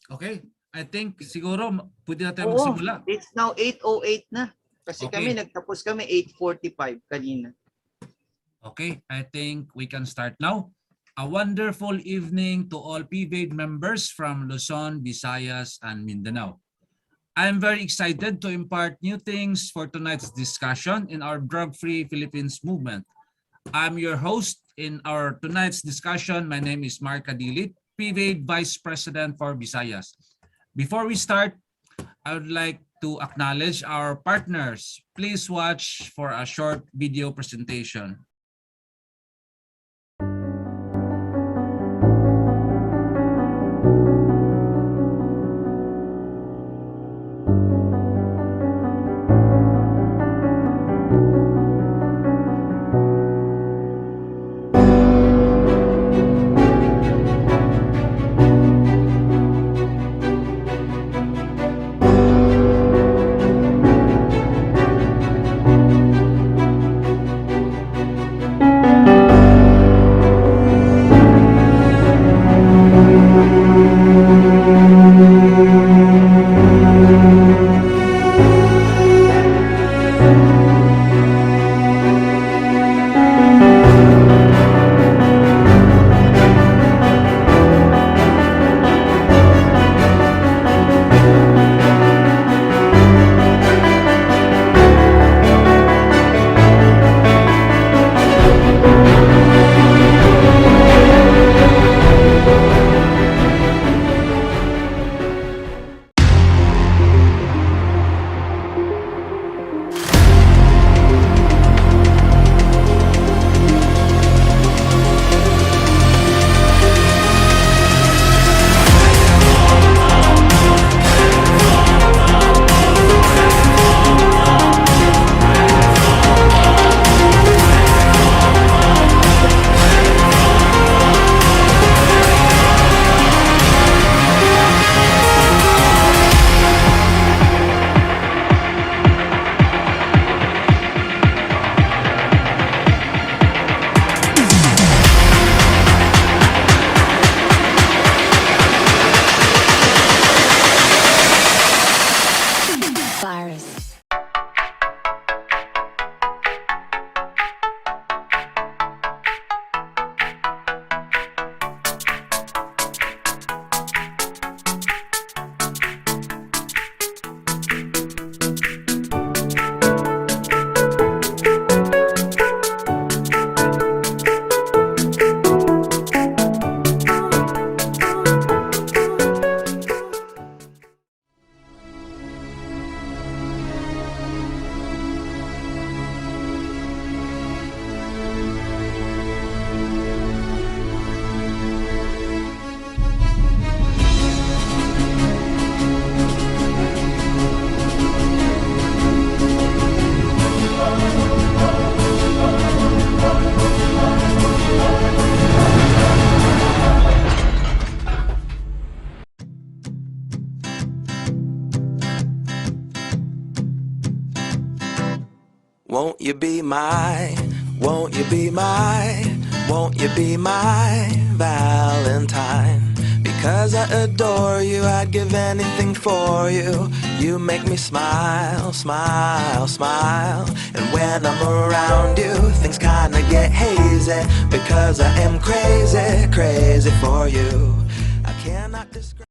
Okay, I think siguro pwede na tayo Oo, magsimula. it's now 8:08 na. Kasi kami, Okay. nagtapos kami 8:45 kanina. Okay, I think we can start now. A wonderful evening to all PVAD members from Luzon, Visayas, and Mindanao. I'm very excited to impart new things for tonight's discussion in our drug-free Philippines movement. I'm your host in our tonight's discussion. My name is Mark Adilit, PVAD Vice President for Visayas. Before we start, I would like to acknowledge our partners. Please watch for a short video presentation. Virus. Won't you be my, won't you be my, won't you be my Valentine? Because I adore you, I'd give anything for you. You make me smile, smile, smile. And when I'm around you, things kinda get hazy. Because I am crazy, crazy for you. I cannot describe.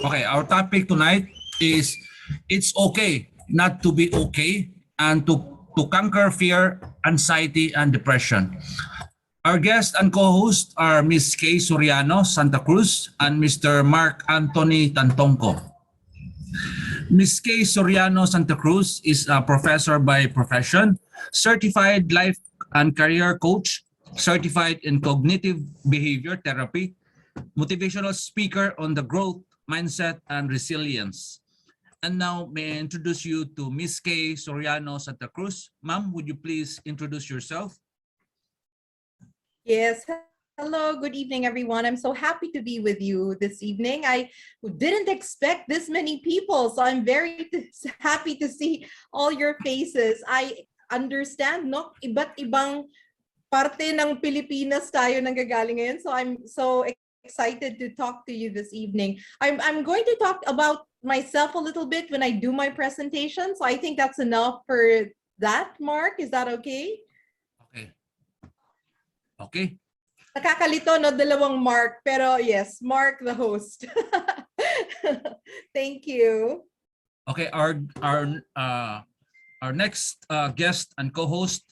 Okay, our topic tonight is it's okay not to be okay and to conquer fear, anxiety, and depression. Our guests and co-hosts are Ms. Kay Soriano-StaCruz and Mr. Mark Anthony Tantonco. Ms. Kay Soriano-StaCruz is a professor by profession, certified life and career coach, certified in cognitive behavior therapy, motivational speaker on the growth, mindset, and resilience. And now may I introduce you to Miss K. Soriano-StaCruz. Ma'am, would you please introduce yourself? Yes. Hello, good evening, everyone. I'm so happy to be with you this evening. I didn't expect this many people, so I'm very happy to see all your faces. I understand, no? Iba't ibang parte ng Pilipinas tayo nanggagaling ngayon. So I'm so excited to talk to you this evening. I'm going to talk about myself a little bit when I do my presentation. So I think that's enough for that, Mark. Is that okay? Okay. Okay. Nakakalito, no? Dalawang Mark. Pero yes, Mark the host. Thank you. Okay, our next guest and co-host,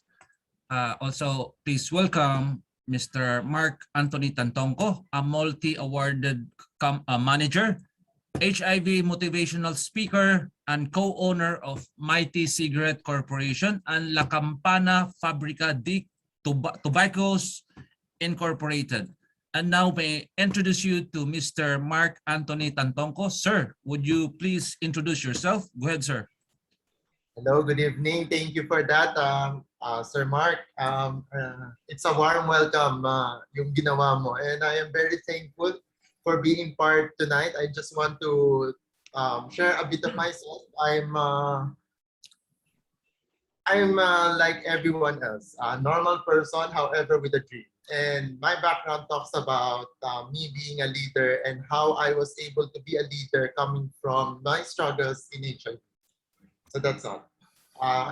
also please welcome Mr. Mark Anthony Tantonco, a multi-awarded manager, HIV Motivational Speaker, and co-owner of Mighty Cigarette Corporation and La Campana Fabrica de Tobaccos Incorporated. And now may I introduce you to Mr. Mark Anthony Tantonco. Sir, would you please introduce yourself? Go ahead, sir. Hello, good evening. Thank you for that, Sir Mark. It's a warm welcome yung ginawa mo. And I am very thankful for being part tonight. I just want to share a bit of myself. I'm like everyone else, a normal person, however, with a dream. And my background talks about me being a leader and how I was able to be a leader coming from my struggles in HIV. So that's all.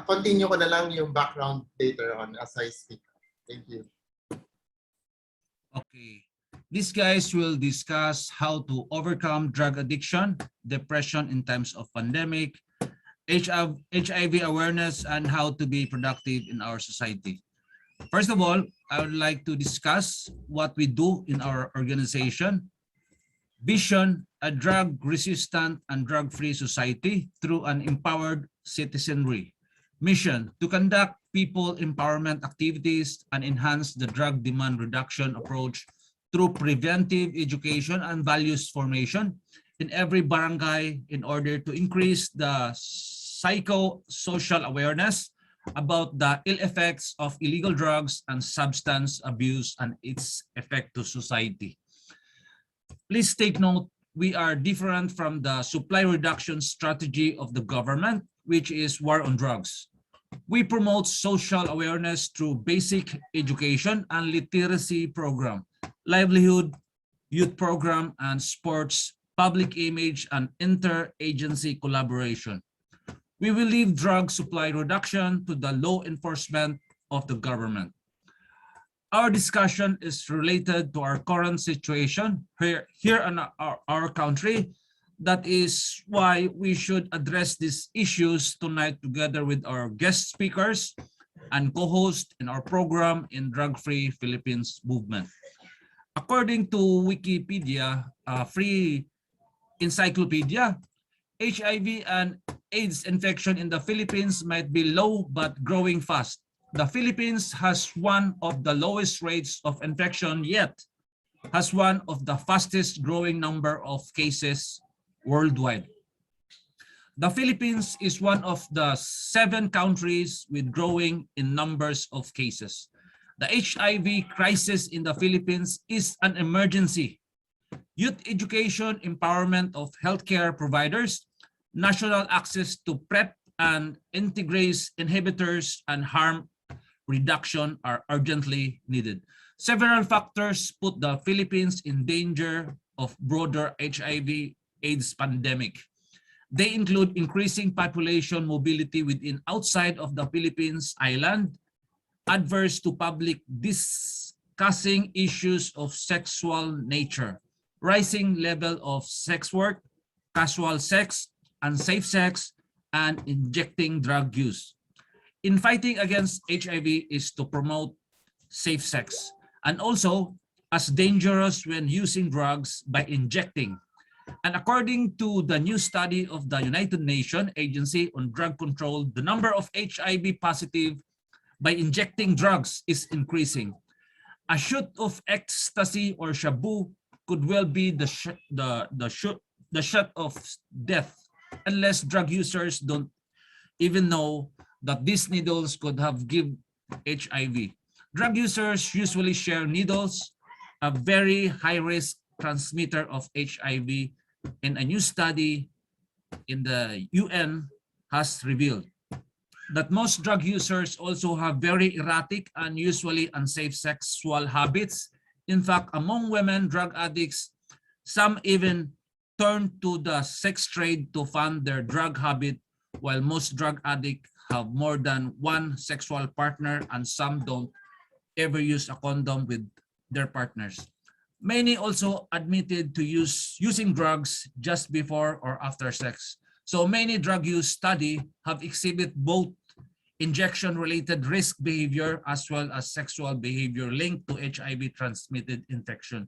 Continue ko na lang yung background later on as I speak. Thank you. Okay. These guys will discuss how to overcome drug addiction, depression in times of pandemic, HIV awareness, and how to be productive in our society. First of all, I would like to discuss what we do in our organization. Vision, a drug-resistant and drug-free society through an empowered citizenry. Mission, to conduct people empowerment activities and enhance the drug demand reduction approach through preventive education and values formation in every barangay in order to increase the psychosocial awareness about the ill effects of illegal drugs and substance abuse and its effect to society. Please take note, we are different from the supply reduction strategy of the government, which is war on drugs. We promote social awareness through basic education and literacy program, livelihood, youth program, and sports, public image, and inter-agency collaboration. We will leave drug supply reduction to the law enforcement of the government. Our discussion is related to our current situation here in our country. That is why we should address these issues tonight together with our guest speakers and co-host in our program in Drug-Free Philippines Movement. According to Wikipedia, free encyclopedia, HIV and AIDS infection in the Philippines might be low but growing fast. The Philippines has one of the lowest rates of infection yet has one of the fastest growing number of cases worldwide. The Philippines is one of the 7 countries with growing in numbers of cases. The HIV crisis in the Philippines is an emergency. Youth education, empowerment of healthcare providers, national access to PrEP and integrase inhibitors, and harm reduction are urgently needed. Several factors put the Philippines in danger of broader HIV AIDS pandemic. They include increasing population mobility within outside of the Philippines island, adverse to public discussing issues of sexual nature, rising level of sex work, casual sex, unsafe sex, and injecting drug use. In fighting against HIV is to promote safe sex, and also as dangerous when using drugs by injecting. And according to the new study of the United Nations Agency on Drug Control, the number of HIV positive by injecting drugs is increasing. A shoot of ecstasy or shabu could well be the shot of death unless drug users don't even know that these needles could have give HIV. Drug users usually share needles, a very high-risk transmitter of HIV, in a new study in the UN has revealed that most drug users also have very erratic and usually unsafe sexual habits. In fact, among women drug addicts, some even turn to the sex trade to fund their drug habit, while most drug addicts have more than one sexual partner and some don't ever use a condom with their partners. Many also admitted to using drugs just before or after sex. So many drug use study have exhibit both injection-related risk behavior as well as sexual behavior linked to HIV transmitted infection.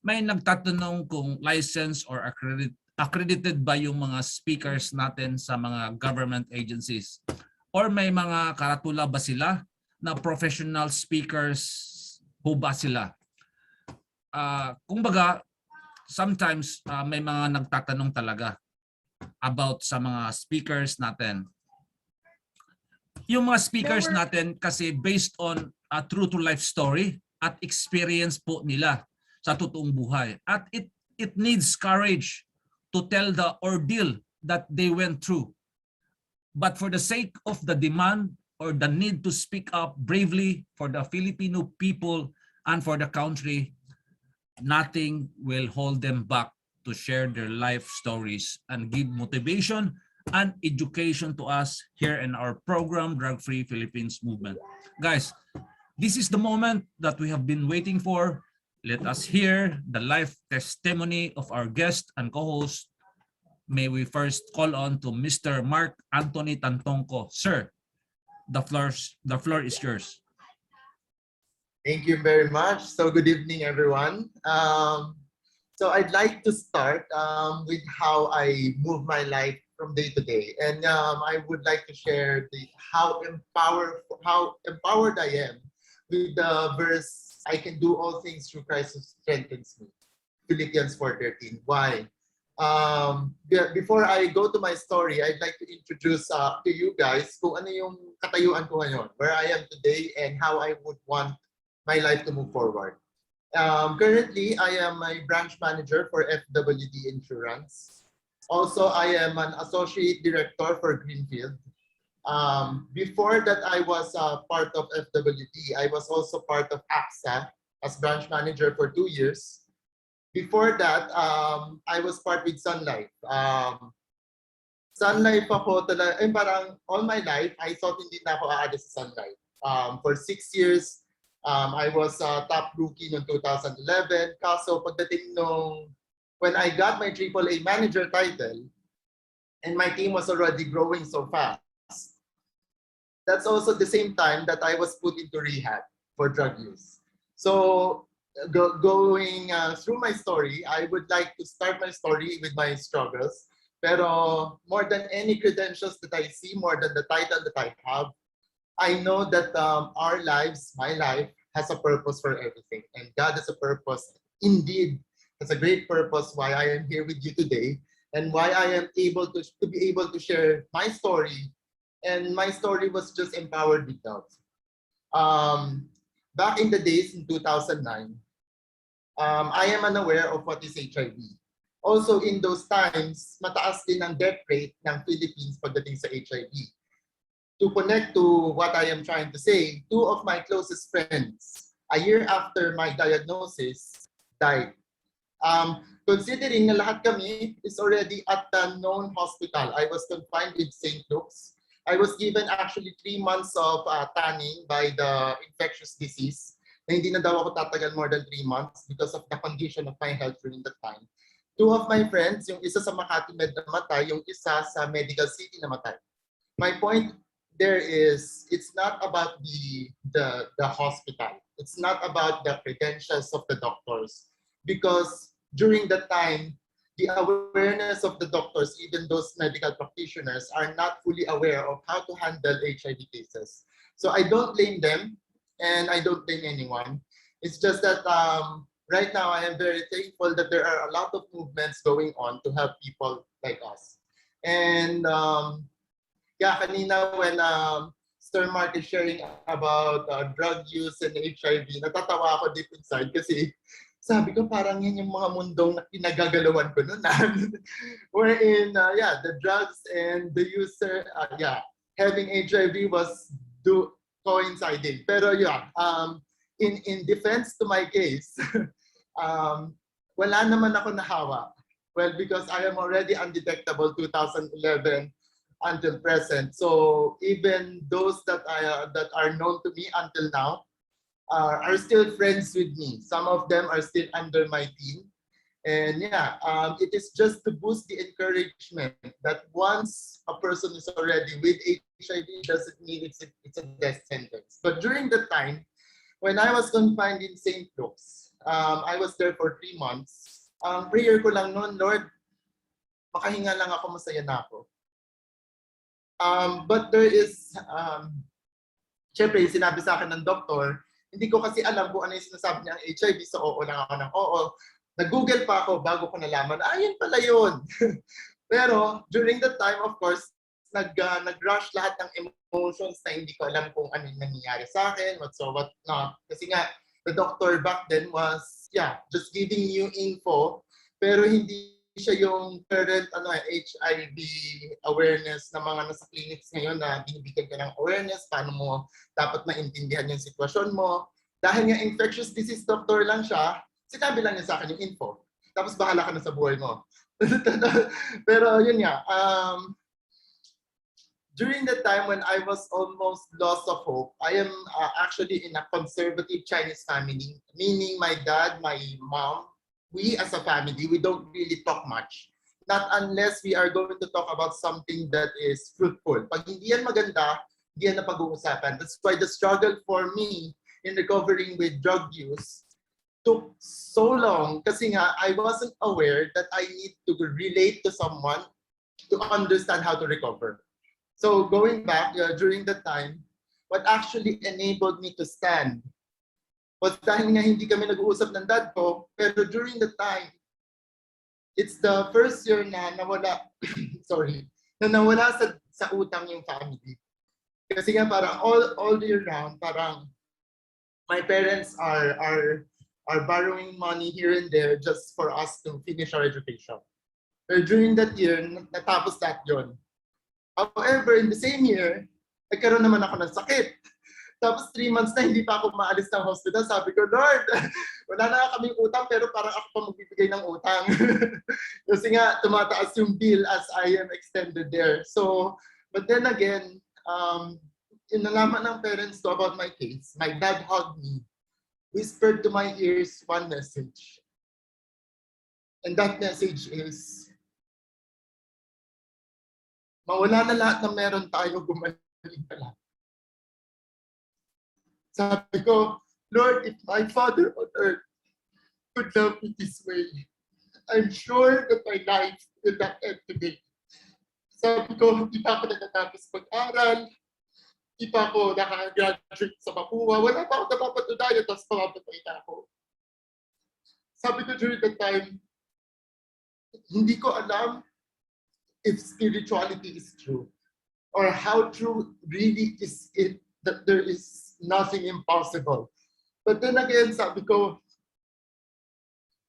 May nagtatanong kung licensed or accredited ba yung mga speakers natin sa mga government agencies, or may mga karatula ba sila na professional speakers ho ba sila? Kumbaga, sometimes may mga nagtatanong talaga about sa mga speakers natin. Yung mga speakers natin kasi based on a true to life story at experience po nila sa totoong buhay. At it needs courage to tell the ordeal that they went through. But for the sake of the demand or the need to speak up bravely for the Filipino people and for the country, nothing will hold them back to share their life stories and give motivation and education to us here in our program, Drug Free Philippines Movement. Guys, this is the moment that we have been waiting for. Let us hear the life testimony of our guest and co-host. May we first call on to Mr. Mark Anthony Tantonco. Sir, the floor is yours. Thank you very much. So good evening, everyone. So I'd like to start with how I move my life from day to day, and I would like to share how empowered I am with the verse, "I can do all things through Christ who strengthens me." Philippians 4:13. Why? Before I go to my story, I'd like to introduce to you guys kung ano yung katayuan ko ngayon, where I am today, and how I would want my life to move forward. Currently, I am a branch manager for FWD Insurance. Also, I am an associate director for Greenfield. Before that, I was part of FWD. I was also part of AXA as branch manager for 2 years. Before that, I was part with Sun Life. Sun Life ako talaga, parang all my life, I thought hindi na ako aalis sa Sun Life. For 6 years, I was top rookie noong 2011. Kaso pagdating when I got my AAA manager title, and my team was already growing so fast, that's also the same time that I was put into rehab for drug use. So going through my story, I would like to start my story with my struggles. Pero more than any credentials that I see, more than the title that I have, I know that our lives, my life, has a purpose for everything. And God has a purpose, indeed, has a great purpose why I am here with you today, and why I am able to be able to share my story. And my story was just empowered with love. Back in the days in 2009, I am unaware of what is HIV. Also in those times, mataas din ang death rate ng Philippines pagdating sa HIV. To connect to what I am trying to say, 2 of my closest friends, a year after my diagnosis, died. Considering na lahat kami is already at the known hospital, I was confined with St. Luke's. I was given actually 3 months of tanning by the infectious disease. Na hindi na daw ako tatagal more than 3 months because of the condition of my health during that time. 2 of my friends, yung isa sa Makati Med namatay, yung isa sa Medical City namatay. My point there is, it's not about the hospital. It's not about the credentials of the doctors. Because during that time, the awareness of the doctors, even those medical practitioners, are not fully aware of how to handle HIV cases. So I don't blame them, and I don't blame anyone. It's just that right now I am very thankful that there are a lot of movements going on to help people like us. And yeah, kanina when Sir Mark is sharing about drug use and HIV, natatawa ako deep inside kasi sabi ko parang yan yung mga mundong na pinagagalawan ko noon. Wherein, yeah, the drugs and the user, yeah, having HIV was coinciding. Pero yeah, in defense to my case, wala naman ako nahawa. Well, because I am already undetectable 2011 until present. So even those that are known to me until now are still friends with me. Some of them are still under my team. And yeah, it is just to boost the encouragement that once a person is already with HIV, doesn't mean it's a death sentence. But during the time when I was confined in St. Luke's, I was there for 3 months. Prayer ko lang noon, Lord, makahinga lang ako, masaya na ako. But there is, syempre, sinabi sa akin ng doktor, hindi ko kasi alam kung ano yung sinasabi niya ang HIV, so oo lang ako ng oo. Nag-Google pa ako bago ko nalaman, yun pala yun. Pero during the time, of course, nag-rush lahat ng emotions na hindi ko alam kung ano yung nangyayari sa akin, what not. Kasi nga, the doctor back then was, yeah, just giving you info, pero hindi siya yung current HIV awareness na mga nasa clinics ngayon na binibigyan ka ng awareness, paano mo dapat maintindihan yung sitwasyon mo. Dahil nga infectious disease doctor lang siya, sinabi lang niya sa akin yung info. Tapos bahala ka na sa buhay mo. Pero yun nga, during the time when I was almost lost of hope, I am actually in a conservative Chinese family, meaning my dad, my mom, we as a family, we don't really talk much. Not unless we are going to talk about something that is fruitful. Pag hindi yan maganda, hindi yan na pag-uusapan. That's why the struggle for me in recovering with drug use took so long kasi nga I wasn't aware that I need to relate to someone to understand how to recover. So going back, during that time, what actually enabled me to stand was dahil nga hindi kami nag-uusap ng dad ko, pero during the time, it's the first year na nawala, sorry, na nawala sa utang yung family. Kasi nga parang all year round, parang my parents are borrowing money here and there just for us to finish our education. Pero during that year, natapos lahat yun. However, in the same year, nagkaroon naman ako ng sakit. Tapos 3 months na hindi pa ako maalis ng hospital. Sabi ko, Lord, wala na kaming utang pero parang ako pa magbibigay ng utang. Kasi nga, tumataas yung bill as I am extended there. So, but then again, inalaman ng parents ko about my case. My dad hugged me, whispered to my ears one message. And that message is, mawala na lahat ng meron tayo, gumaling ka lang. Sabi ko, Lord, if my Father on earth could love me this way, I'm sure that my life will not end today. Sabi ko, hindi pa ako natatapos pag-aral, hindi pa ako nakagraduate sa Mapua, wala pa ako napapatunayan, tapos pamapatay na ako. Sabi ko during that time, hindi ko alam if spirituality is true or how true really is it that there is nothing impossible. But then again, sabi ko,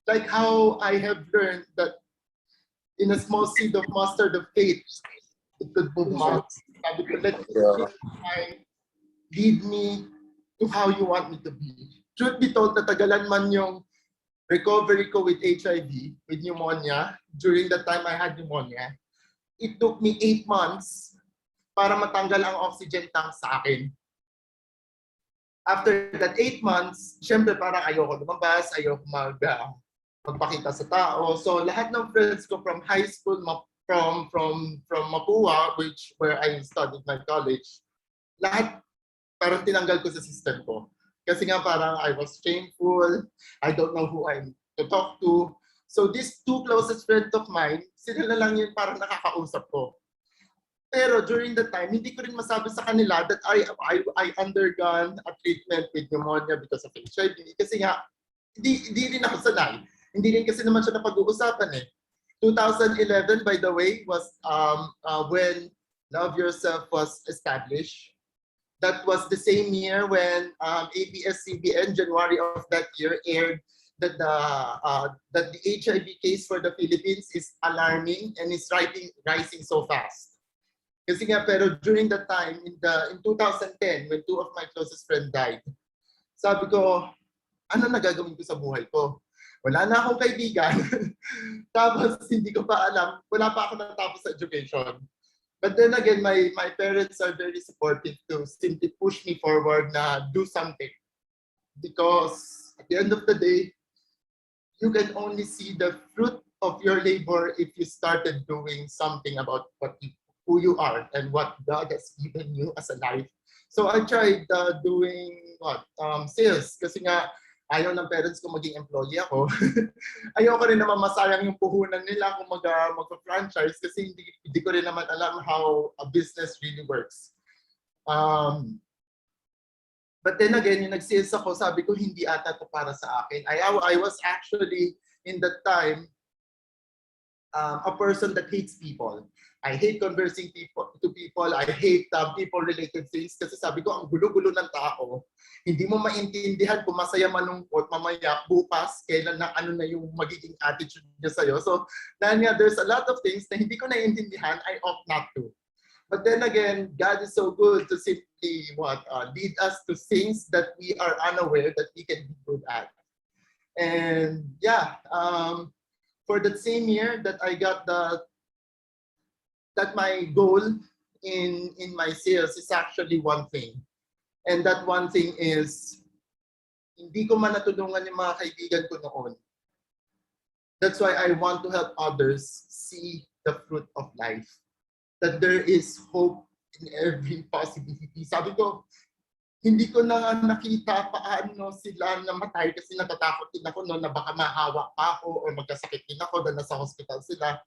like how I have learned that in a small seed of mustard of faith, it could move mountains. Sabi ko, let me lead me to how you want me to be. Truth be told, natagalan man yung recovery ko with HIV, with pneumonia, during the time I had pneumonia, it took me 8 months para matanggal ang oxygen tank sa akin. After that 8 months, syempre parang ayoko lumabas, ayoko magpakita sa tao. So lahat ng friends ko from high school, from Mapua, where I studied my college, lahat parang tinanggal ko sa system ko. Kasi nga parang I was shameful, I don't know who I'm to talk to. So these 2 closest friends of mine, sila na lang yung parang nakakausap ko. Pero during the time, hindi ko rin masabi sa kanila that I undergone a treatment with pneumonia because of HIV. Kasi nga, hindi rin ako sanay. Hindi rin kasi naman siya napag-uusapan eh. 2011, by the way, was when Love Yourself was established. That was the same year when ABS-CBN, January of that year, aired that the HIV case for the Philippines is alarming and is rising so fast. Kasi nga, pero during that time, in 2010, when two of my closest friends died, sabi ko, ano na gagawin ko sa buhay ko? Wala na akong kaibigan. Tapos hindi ko pa alam, wala pa ako natapos sa education. But then again, my parents are very supportive to simply push me forward na do something. Because at the end of the day, you can only see the fruit of your labor if you started doing something about who you are and what God has given you as a life. So I tried doing sales kasi nga ayaw ng parents ko maging employee ako. Ayaw ko rin naman masayang yung puhunan nila kung mag-franchise kasi hindi ko rin naman alam how a business really works. But then again, yung nag-sales ako, sabi ko hindi ata to para sa akin. I was actually in that time a person that hates people. I hate conversing to people. I hate people-related things kasi sabi ko, ang gulo-gulo ng tao. Hindi mo maintindihan kung masaya manungkot mamaya bukas, kailan na ano na yung magiging attitude niya sa'yo. So, dahil nga, there's a lot of things na hindi ko naiintindihan, I opt not to. But then again, God is so good to simply lead us to things that we are unaware that we can be good at. And yeah, for that same year that I got that my goal in my sales is actually one thing. And that one thing is, hindi ko man natulungan yung mga kaibigan ko noon. That's why I want to help others see the fruit of life. That there is hope in every possibility. Sabi ko, hindi ko na nakita paano sila namatay kasi natatakot din ako noon na baka mahawa pa ako o magkasakit din ako dahil nasa hospital sila.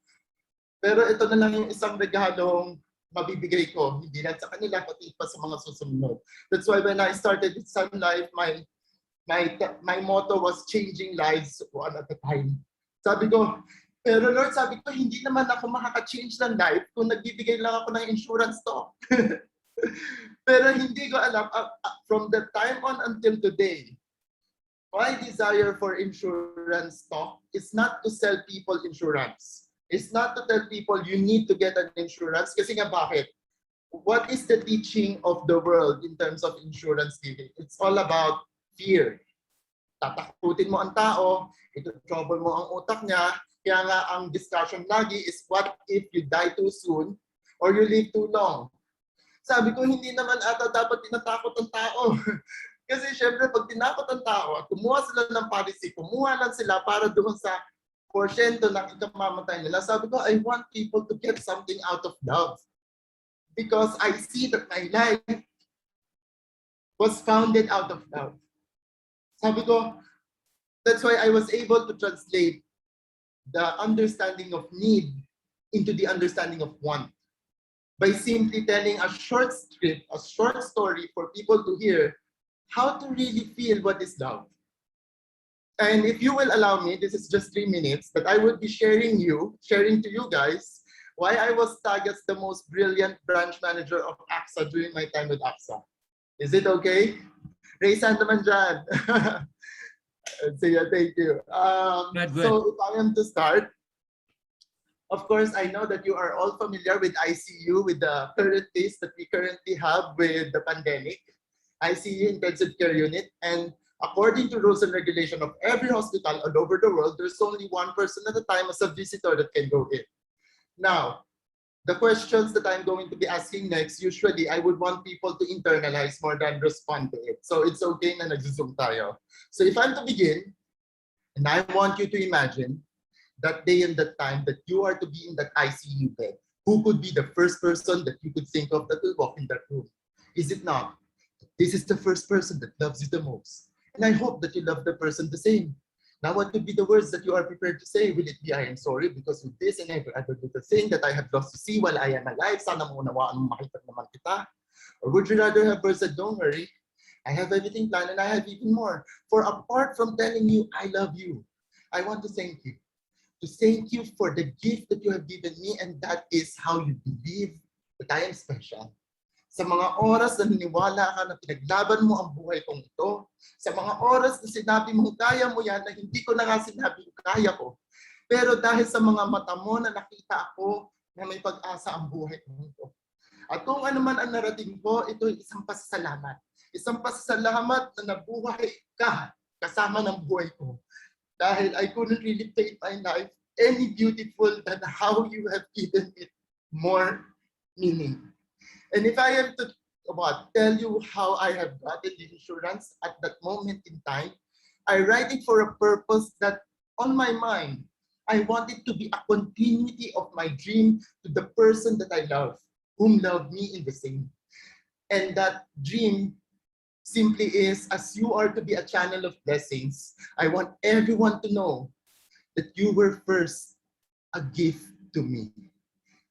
Pero ito na lang yung isang regalong mabibigay ko, hindi lang sa kanila, pati pa sa mga susunod. That's why when I started with Sun Life, my motto was changing lives one at a time. Sabi ko, pero Lord, sabi ko, hindi naman ako makaka-change ng life kung nagbibigay lang ako ng insurance to. Pero hindi ko alam, from that time on until today, my desire for insurance talk is not to sell people insurance. It's not to tell people you need to get an insurance. Kasi nga bakit? What is the teaching of the world in terms of insurance giving? It's all about fear. Tatakutin mo ang tao, ito-trouble mo ang utak niya. Kaya nga ang discussion lagi is what if you die too soon or you live too long? Sabi ko, hindi naman ata dapat tinatakot ang tao. Kasi syempre, pag tinakot ang tao at kumuha sila ng policy, kumuha lang sila para doon sa porsyento ng ikamamatay nila. Sabi ko, I want people to get something out of love. Because I see that my life was founded out of love. Sabi ko, that's why I was able to translate the understanding of need into the understanding of want. By simply telling a short script, a short story for people to hear how to really feel what is love. And if you will allow me, this is just 3 minutes, but I will be sharing to you guys why I was tagged as the most brilliant branch manager of AXA during my time with AXA. Is it okay? Raise hand naman dyan. Sige, thank you. So if I am to start, of course, I know that you are all familiar with ICU, with the current case that we currently have with the pandemic, ICU intensive care unit, and according to rules and regulation of every hospital all over the world, there's only one person at a time as a visitor that can go in. Now, the questions that I'm going to be asking next, usually I would want people to internalize more than respond to it. So it's okay na nag-zoom tayo. So if I'm to begin, and I want you to imagine that day and that time that you are to be in that ICU bed, who could be the first person that you could think of that will walk in that room? Is it not? This is the first person that loves you the most. And I hope that you love the person the same. Now, what would be the words that you are prepared to say? Will it be, I am sorry because with this and every other little thing that I have lost to see while I am alive, sana mo unawaan mo makita naman kita? Or would you rather have words that, don't worry, I have everything planned and I have even more. For apart from telling you I love you, I want to thank you. To thank you for the gift that you have given me, and that is how you believe that I am special. Sa mga oras na niniwala ka na pinaglaban mo ang buhay kong ito, sa mga oras na sinabi mong kaya mo yan na hindi ko na nga sinabi kaya ko, pero dahil sa mga mata mo na nakita ako na may pag-asa ang buhay kong ito. At kung ano man ang narating ko, ito ay isang pasasalamat. Isang pasasalamat na nabuhay ka kasama ng buhay ko. Dahil I couldn't really take my life any beautiful than how you have given it more meaning. And if I am to tell you how I have gotten the insurance at that moment in time, I write it for a purpose that on my mind, I want it to be a continuity of my dream to the person that I love, whom loved me in the same. And that dream simply is, as you are to be a channel of blessings, I want everyone to know that you were first a gift to me.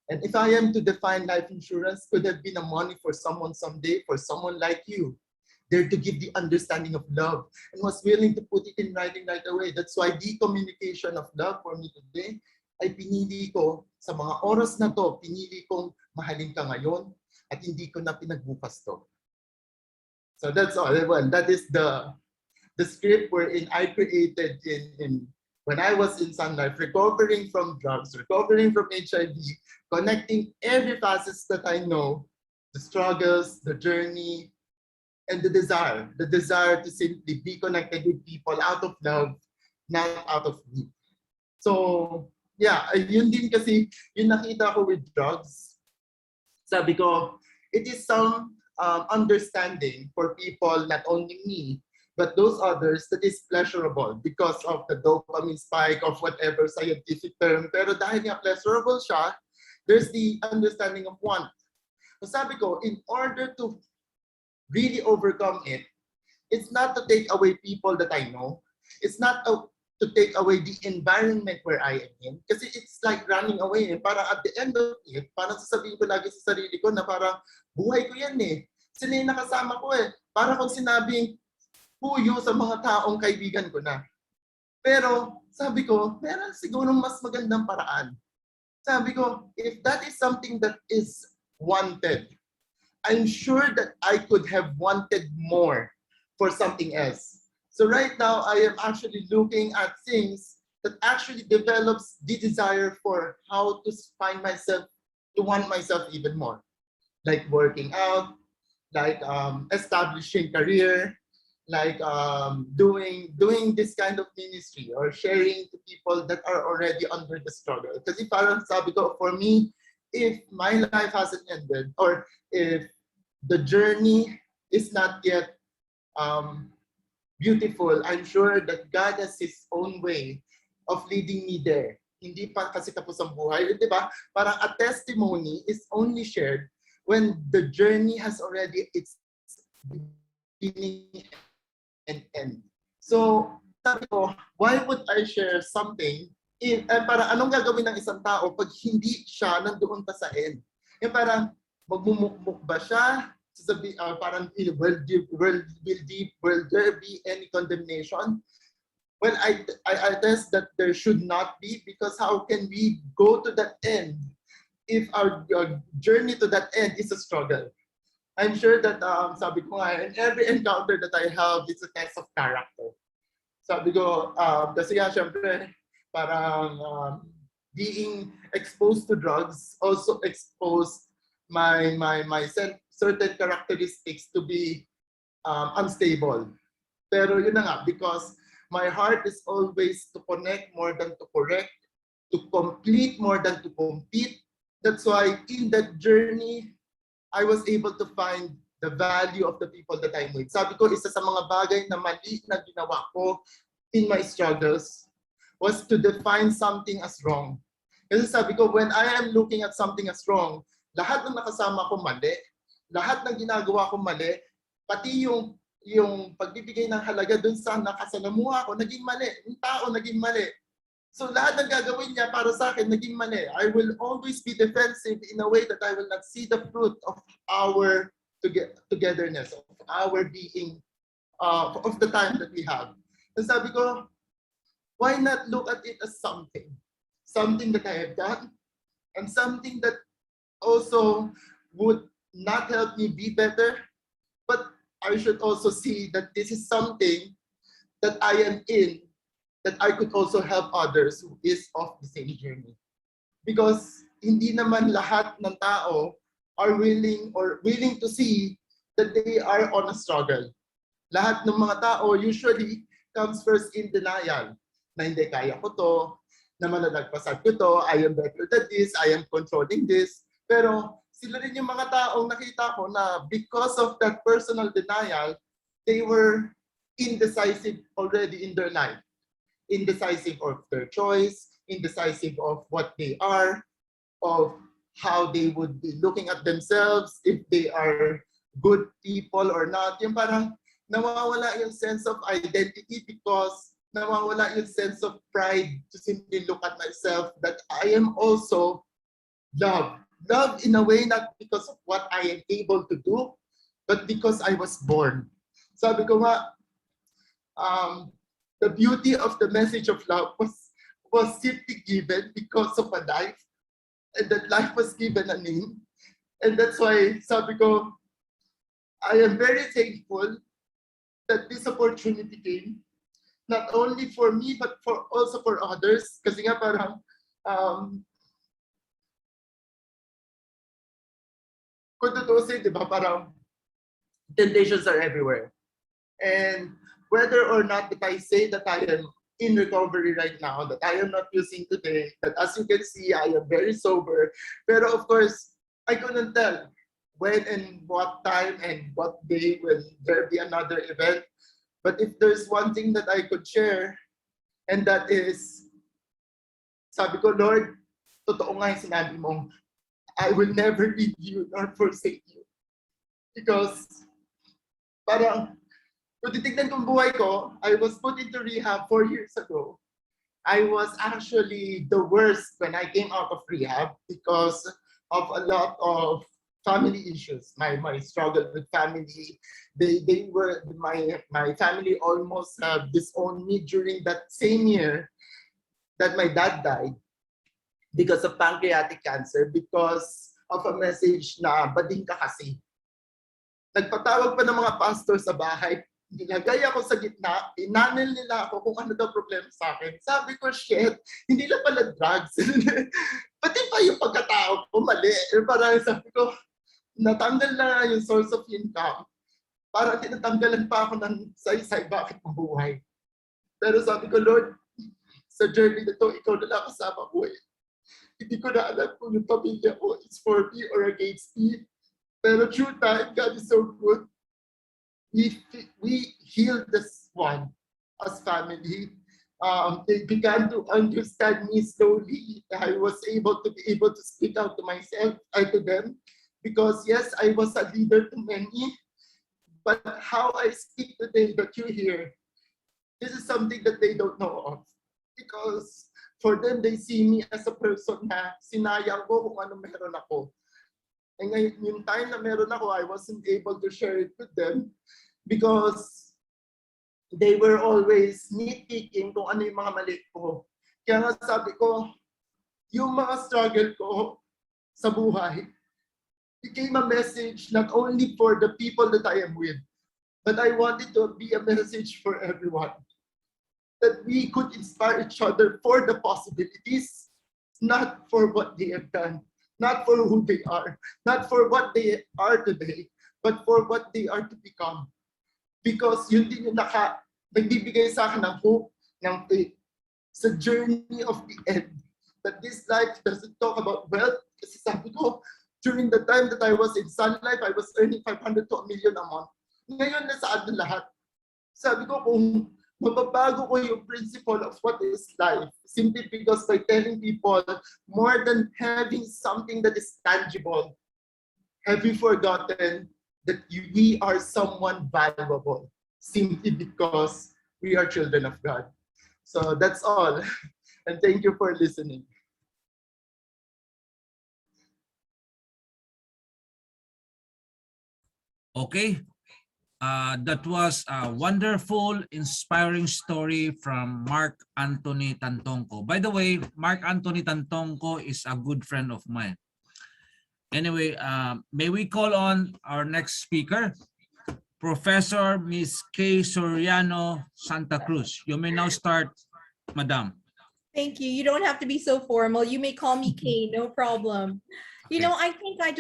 And if I am to define life insurance, could have been a money for someone someday, for someone like you, there to give the understanding of love and was willing to put it in writing right away. That's why the communication of love for me today ay pinili ko sa mga oras na to, pinili kong mahalin ka ngayon at hindi ko na pinagbukas to. So that's all. Well, that is the script wherein I created in when I was in Sun Life, recovering from drugs, recovering from HIV, connecting every facet that I know, the struggles, the journey, and the desire to simply be connected with people out of love, not out of need. So, yeah, yun din kasi yung nakita ko with drugs. Sabi ko, it is some understanding for people, not only me, but those others, that is pleasurable because of the dopamine spike of whatever scientific term. Pero dahil nga pleasurable siya, there's the understanding of want. So sabi ko, in order to really overcome it, it's not to take away people that I know. It's not to take away the environment where I am in. Kasi it's like running away. Parang at the end of it, parang sasabihin ko lagi sa sarili ko na parang buhay ko yan eh. Sila yung nakasama ko eh. Para kung sinabing puyo sa mga taong kaibigan ko na. Pero sabi ko, meron sigurong mas magandang paraan. Sabi ko, if that is something that is wanted, I'm sure that I could have wanted more for something else. So right now, I am actually looking at things that actually develops the desire for how to find myself, to want myself even more. Like working out, like establishing career, like doing this kind of ministry or sharing to people that are already under the struggle. Kasi parang sabi ko, for me, if my life hasn't ended or if the journey is not yet beautiful, I'm sure that God has His own way of leading me there. Hindi pa kasi tapos ang buhay. Di ba? Parang a testimony is only shared when the journey has already its beginning and end. So, sabi ko, why would I share something parang anong gagawin ng isang tao pag hindi siya nandoon pa sa end? Yung parang magmumukmuk ba siya? Sasabi, parang will there be any condemnation? Well, I attest that there should not be, because how can we go to that end if our journey to that end is a struggle? I'm sure that, sabi ko nga, in every encounter that I have, it's a test of character. Sabi ko, kasi nga, syempre, parang being exposed to drugs also exposed my certain characteristics to be unstable. Pero yun na nga, because my heart is always to connect more than to correct, to complete more than to compete. That's why in that journey, I was able to find the value of the people that I'm with. Sabi ko, isa sa mga bagay na mali na ginawa ko in my struggles was to define something as wrong. Kasi sabi ko, when I am looking at something as wrong, lahat ng nakasama ko mali, lahat ng ginagawa ko mali, pati yung pagbibigay ng halaga dun sa nakasalamuha ko, naging mali. Yung tao, naging mali. So lahat ng gagawin niya para sa akin, naging mali. I will always be defensive in a way that I will not see the fruit of our togetherness, of our being, of the time that we have. And sabi ko, why not look at it as something that I have done, and something that also would not help me be better, but I should also see that this is something that I am in, that I could also help others who is of the same journey. Because hindi naman lahat ng tao are willing to see that they are on a struggle. Lahat ng mga tao usually comes first in denial, na hindi kaya ko to, na malalagpasan ko to, I am better than this, I am controlling this. Pero sila rin yung mga taong nakita ko na because of that personal denial, they were indecisive already in their life. Indecisive of their choice, indecisive of what they are, of how they would be looking at themselves, if they are good people or not. Yung parang nawawala yung sense of identity because nawawala yung sense of pride to simply look at myself that I am also loved. Loved in a way not because of what I am able to do, but because I was born. Sabi ko nga, the beauty of the message of love was simply given because of a life, and that life was given a name. And that's why sabi ko, I am very thankful that this opportunity came, not only for me, but also for others. Kasi nga parang, kung tutusin, di ba, parang temptations are everywhere. And whether or not that I say that I am in recovery right now, that I am not using today, that as you can see, I am very sober. Pero of course, I couldn't tell when and what time and what day will there be another event. But if there's one thing that I could share, and that is, sabi ko, Lord, totoo nga yung sinabi mo, I will never leave you nor forsake you. Because parang, kung titignan kong buhay ko, I was put into rehab 4 years ago. I was actually the worst when I came out of rehab because of a lot of family issues. My struggle with family, my family almost disowned me during that same year that my dad died because of pancreatic cancer, because of a message na bading ka kasi. Nagpatawag pa ng mga pastor sa bahay, nilagay ako sa gitna, inanil nila ako kung ano daw problema sa akin. Sabi ko, shit, hindi lang pala drugs. Pati pa yung pagkatao ko, mali. Parang sabi ko, natanggal na yung source of income. Parang tinatanggalan pa ako ng say-say bakit mabuhay. Pero sabi ko, Lord, sa journey na to, ikaw na lang kasama ko eh. Hindi ko na alam kung yung pamilya ko is for me or against me. Pero through time, God is so good. We healed this one as family. They began to understand me slowly. I was able to speak out to myself, to them, because yes, I was a leader to many, but how I speak today that you hear, this is something that they don't know of. Because for them, they see me as a person na sinayang ko kung ano meron ako. And ngayon, yung time na meron ako, I wasn't able to share it with them because they were always nitpicking kung ano yung mga mali ko. Kaya nga sabi ko, yung mga struggle ko sa buhay became a message not only for the people that I am with, but I wanted to be a message for everyone. That we could inspire each other for the possibilities, not for what they have done. Not for who they are, not for what they are today, but for what they are to become. Because yun din yung nagbibigay sa akin ng hope, ng faith, sa journey of the end. That this life doesn't talk about wealth. Kasi sabi ko, during the time that I was in Sun Life, I was earning 500 to 1 million a month. Ngayon, nasaan na lahat? Sabi ko, kung mababago ko yung principle of what is life, simply because by telling people, more than having something that is tangible, have you forgotten that we are someone valuable simply because we are children of God? So that's all. And thank you for listening. Okay. That was a wonderful, inspiring story from Mark Anthony Tantonco. By the way, Mark Anthony Tantonco is a good friend of mine. Anyway, may we call on our next speaker, Professor Miss K. Soriano-Santa Cruz. You may now start, Madam. Thank you. You don't have to be so formal. You may call me Kay, no problem. You Okay. know, I think I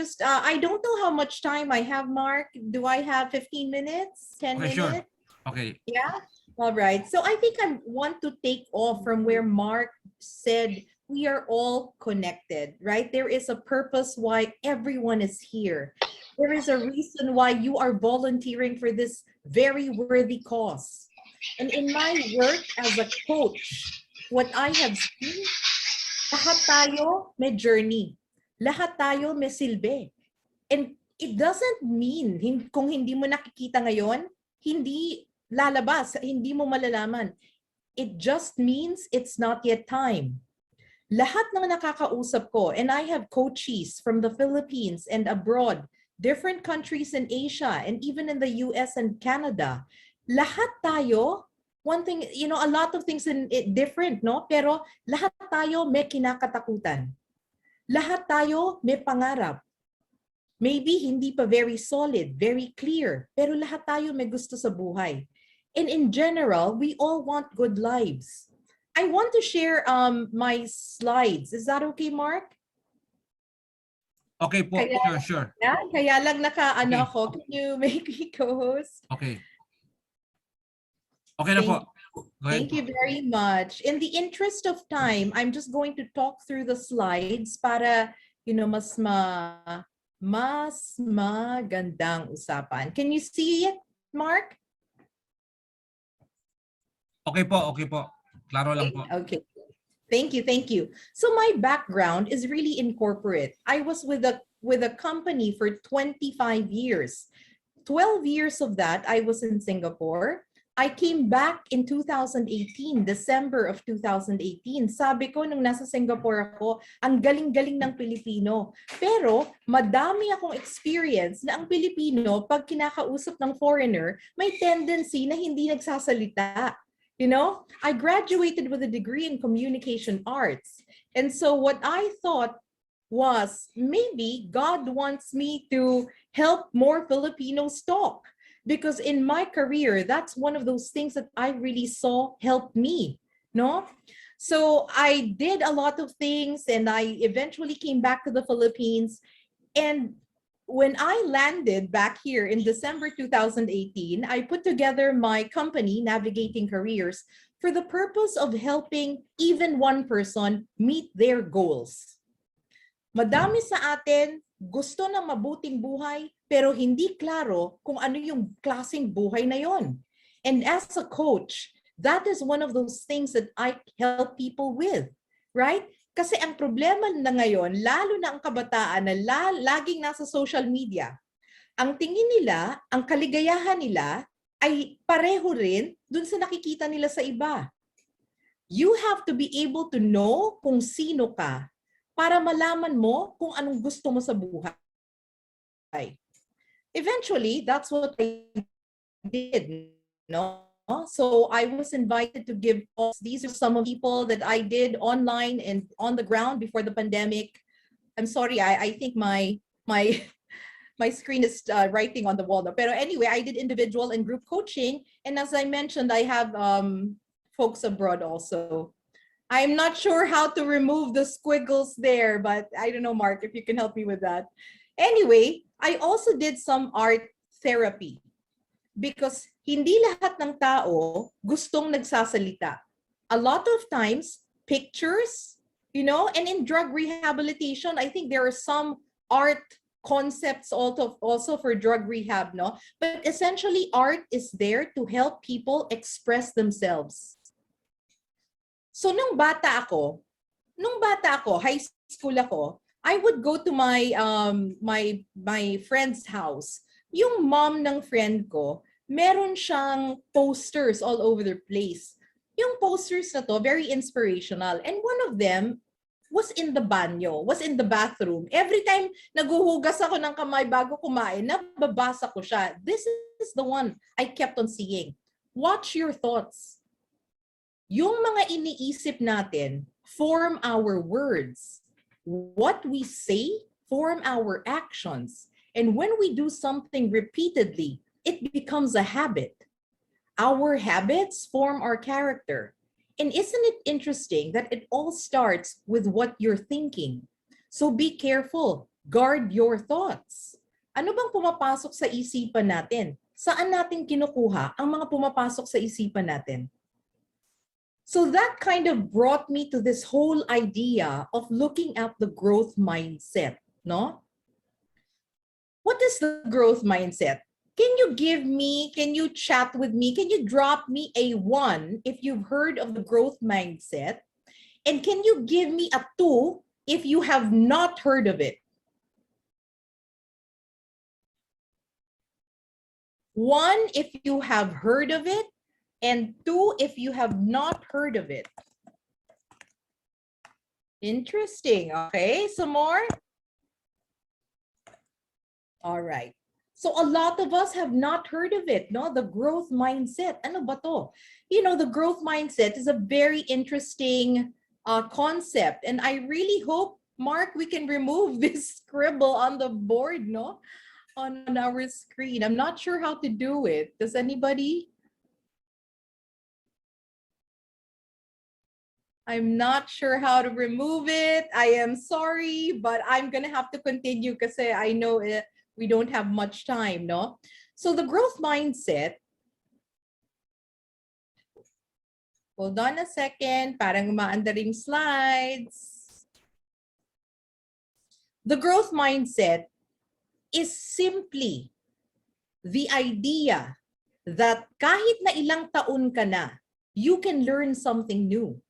don't know how much time I have, Mark. Do I have 15 minutes, 10 Okay, sure. minutes? Okay. Yeah. All right. So I think I want to take off from where Mark said we are all connected, right? There is a purpose why everyone is here. There is a reason why you are volunteering for this very worthy cause. And in my work as a coach, what I have seen, lahat tayo may journey. Lahat tayo may silbi. And it doesn't mean kung hindi mo nakikita ngayon, hindi lalabas, hindi mo malalaman. It just means it's not yet time. Lahat ng nakakausap ko, and I have coaches from the Philippines and abroad, different countries in Asia, and even in the US and Canada, lahat tayo, one thing, you know, a lot of things in it different, no? Pero lahat tayo may kinakatakutan. Lahat tayo may pangarap. Maybe hindi pa very solid, very clear, pero lahat tayo may gusto sa buhay. And in general, we all want good lives. I want to share my slides. Is that okay, Mark? Okay po. Kaya- Sure. Yeah, kaya lang naka-ano Okay. ako. Can you make me co-host? Okay. Okay na po. Go ahead. Thank you very much. In the interest of time, I'm just going to talk through the slides para, you know, mas magandang usapan. Can you see it, Mark? Okay po. Okay po. Klaro lang po. Okay. Thank you. Thank you. So my background is really in corporate. I was with a company for 25 years. 12 years of that, I was in Singapore. I came back in 2018, December of 2018. Sabi ko nung nasa Singapore ako, ang galing-galing ng Pilipino. Pero madami akong experience na ang Pilipino, pag kinakausap ng foreigner, may tendency na hindi nagsasalita. You know, I graduated with a degree in communication arts. And so what I thought was maybe God wants me to help more Filipinos talk. Because in my career, that's one of those things that I really saw help me, no? So I did a lot of things and I eventually came back to the Philippines. And when I landed back here in December 2018, I put together my company, Navigating Careers, for the purpose of helping even one person meet their goals. Madami sa atin gusto ng mabuting buhay, pero hindi klaro kung ano yung klaseng buhay na yon. And as a coach, that is one of those things that I help people with, right? Kasi ang problema na ngayon, lalo na ang kabataan na laging nasa social media, ang tingin nila, ang kaligayahan nila ay pareho rin dun sa nakikita nila sa iba. You have to be able to know kung sino ka para malaman mo kung anong gusto mo sa buhay. Eventually, that's what I did, no? So I was invited to give talks. These are some of the people that I did online and on the ground before the pandemic. I'm sorry, I think my screen is writing on the wall now. Pero anyway, I did individual and group coaching. And as I mentioned, I have folks abroad also. I'm not sure how to remove the squiggles there, but I don't know, Mark, if you can help me with that. Anyway, I also did some art therapy because hindi lahat ng tao gustong nagsasalita. A lot of times, pictures, you know, and in drug rehabilitation, I think there are some art concepts also for drug rehab, no? But essentially, art is there to help people express themselves. So nung bata ako, high school ako, I would go to my friend's house. Yung mom ng friend ko, meron siyang posters all over the place. Yung posters na to, very inspirational. And one of them was in the banyo, was in the bathroom. Every time naguhugas ako ng kamay bago kumain, nababasa ko siya. This is the one I kept on seeing. Watch your thoughts. Yung mga iniisip natin form our words. What we say form our actions. And when we do something repeatedly, it becomes a habit. Our habits form our character. And isn't it interesting that it all starts with what you're thinking? So be careful. Guard your thoughts. Ano bang pumapasok sa isipan natin? Saan natin kinukuha ang mga pumapasok sa isipan natin? So that kind of brought me to this whole idea of looking at the growth mindset, no? What is the growth mindset? Can you chat with me? Can you drop me a 1 if you've heard of the growth mindset? And can you give me a 2 if you have not heard of it? 1 if you have heard of it, and 2 if you have not heard of it. Interesting. Okay, some more? All right. So a lot of us have not heard of it, no? The growth mindset. Ano ba to? You know, the growth mindset is a very interesting concept. And I really hope, Mark, we can remove this scribble on the board, no? On our screen. I'm not sure how to do it. Does anybody? I'm not sure how to remove it. I am sorry, but I'm going to have to continue because I know we don't have much time, no? So the growth mindset, hold on a second, parang umaandaring slides. The growth mindset is simply the idea that kahit na ilang taon ka na, you can learn something new.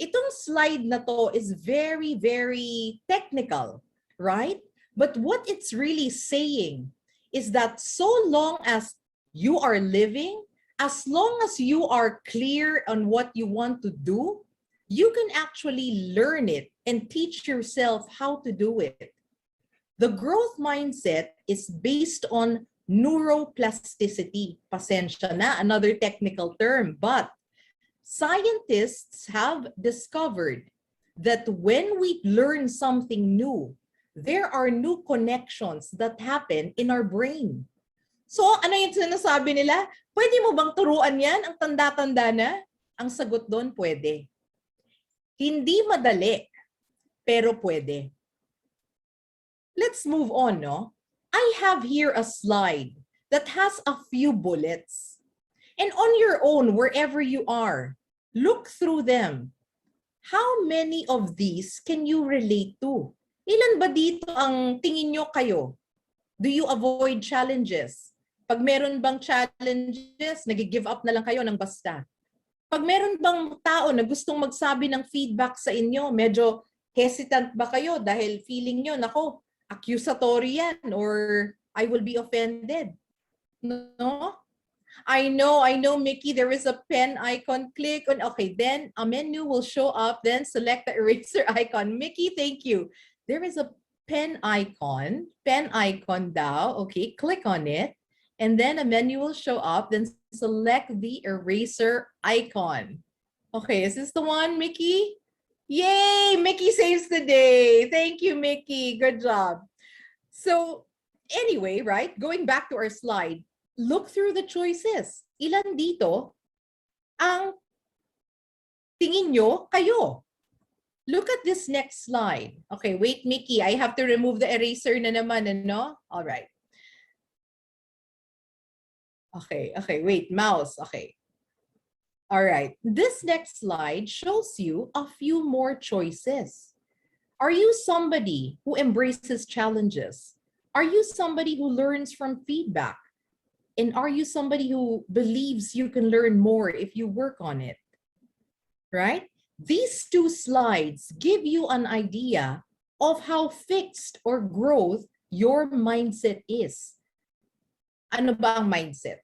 Itong slide na to is very, very technical, right? But what it's really saying is that so long as you are living, as long as you are clear on what you want to do, you can actually learn it and teach yourself how to do it. The growth mindset is based on neuroplasticity. Pasensya na, another technical term, but scientists have discovered that when we learn something new, there are new connections that happen in our brain. So, ano yung sinasabi nila? Pwede mo bang turuan yan? Ang tanda-tanda na? Ang sagot doon, pwede. Hindi madali, pero pwede. Let's move on, no? I have here a slide that has a few bullets. And on your own, wherever you are, look through them. How many of these can you relate to? Ilan ba dito ang tingin nyo kayo? Do you avoid challenges? Pag meron bang challenges, nag-give up na lang kayo ng basta. Pag meron bang tao na gustong magsabi ng feedback sa inyo, medyo hesitant ba kayo dahil feeling nyo, nako, accusatory yan or I will be offended? No? I know, Mickey, there is a pen icon. Click on, okay, then a menu will show up, then select the eraser icon. Mickey, thank you. There is a pen icon daw. Okay, click on it. And then a menu will show up, then select the eraser icon. Okay, is this the one, Mickey? Yay, Mickey saves the day. Thank you, Mickey. Good job. So anyway, right, going back to our slide, look through the choices. Ilan dito ang tingin nyo kayo? Look at this next slide. Okay, wait, Mickey. I have to remove the eraser na naman, no? All right. Okay, wait, mouse. Okay. All right. This next slide shows you a few more choices. Are you somebody who embraces challenges? Are you somebody who learns from feedback? And are you somebody who believes you can learn more if you work on it? Right? These two slides give you an idea of how fixed or growth your mindset is. Ano ba ang mindset?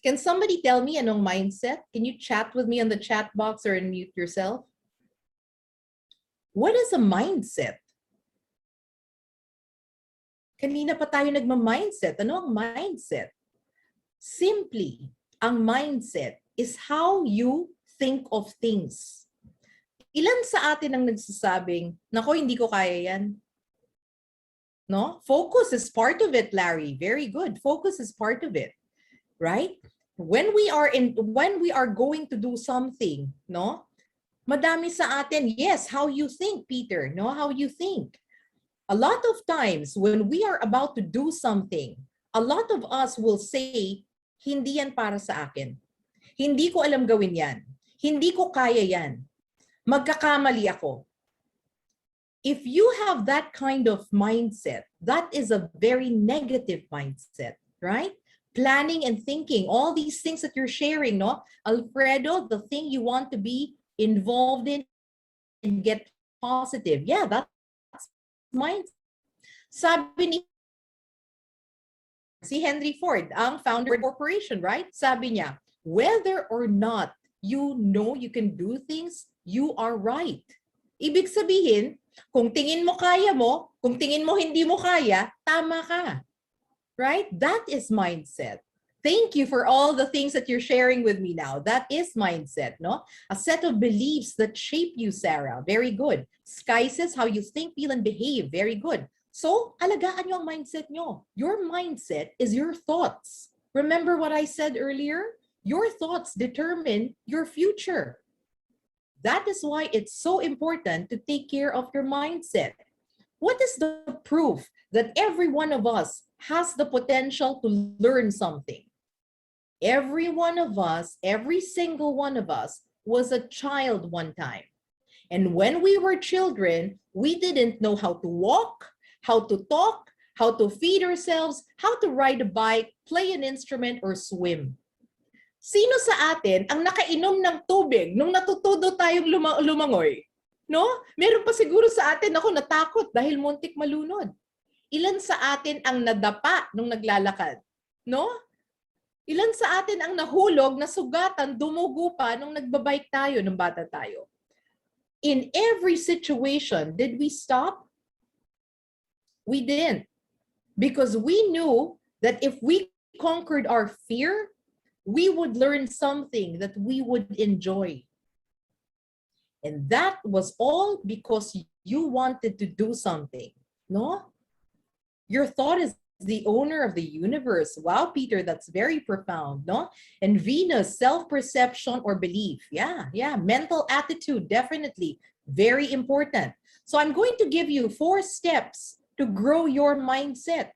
Can somebody tell me anong mindset? Can you chat with me on the chat box or unmute yourself? What is a mindset? Kanina pa tayo nagma-mindset. Ano ang mindset? Simply, ang mindset is how you think of things. Ilan sa atin ang nagsasabing, nako, hindi ko kaya yan. No? Focus is part of it, Larry. Very good. Focus is part of it. Right? When we are going to do something, no? Madami sa atin, yes, how you think, Peter, no? How you think. A lot of times when we are about to do something, a lot of us will say, hindi yan para sa akin. Hindi ko alam gawin yan. Hindi ko kaya yan. Magkakamali ako. If you have that kind of mindset, that is a very negative mindset, right? Planning and thinking, all these things that you're sharing, no? Alfredo, the thing you want to be involved in and get positive. Yeah, that's mindset. Sabi ni si Henry Ford, ang founder of the corporation, right? Sabi niya, whether or not you know you can do things, you are right. Ibig sabihin, kung tingin mo kaya mo, kung tingin mo hindi mo kaya, tama ka. Right? That is mindset. Thank you for all the things that you're sharing with me now. That is mindset, no? A set of beliefs that shape you, Sarah. Very good. Sky says how you think, feel, and behave. Very good. So, alagaan nyo ang mindset nyo. Your mindset is your thoughts. Remember what I said earlier? Your thoughts determine your future. That is why it's so important to take care of your mindset. What is the proof that every one of us has the potential to learn something? Every one of us, every single one of us was a child one time. And when we were children, we didn't know how to walk, how to talk, how to feed ourselves, how to ride a bike, play an instrument, or swim. Sino sa atin ang nakainom ng tubig nung natututo tayong lumangoy? No? Meron pa siguro sa atin ako natakot dahil muntik malunod. Ilan sa atin ang nadapa nung naglalakad? No? Ilan sa atin ang nahulog, nasugatan, dumugo pa nung nagbabike tayo nung bata tayo? In every situation, did we stop? We didn't. Because we knew that if we conquered our fear, we would learn something that we would enjoy. And that was all because you wanted to do something, no? Your thought is the owner of the universe. Wow, Peter, that's very profound, no? And Venus, self-perception or belief. Yeah, mental attitude, definitely. Very important. So I'm going to give you 4 steps to grow your mindset.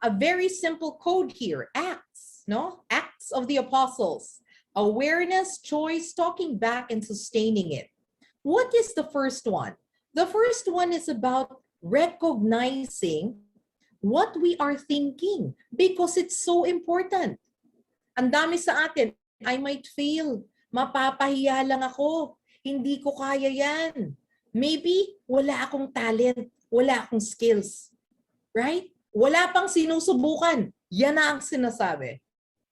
A very simple code here, ACTS, no? Acts of the Apostles. Awareness, choice, talking back, and sustaining it. What is the first one? The first one is about recognizing what we are thinking because it's so important. Ang dami sa atin, I might fail. Mapapahiya lang ako. Hindi ko kaya yan. Maybe wala akong talent, wala akong skills. Right? Wala pang sinusubukan. Yan na ang sinasabi.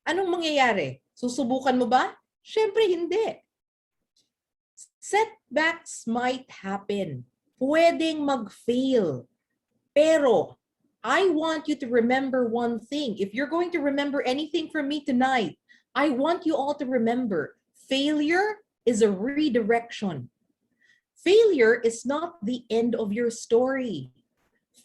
Anong mangyayari? Susubukan mo ba? Siyempre hindi. Setbacks might happen. Pwedeng mag-fail. Pero I want you to remember one thing. If you're going to remember anything from me tonight, I want you all to remember failure is a redirection. Failure is not the end of your story.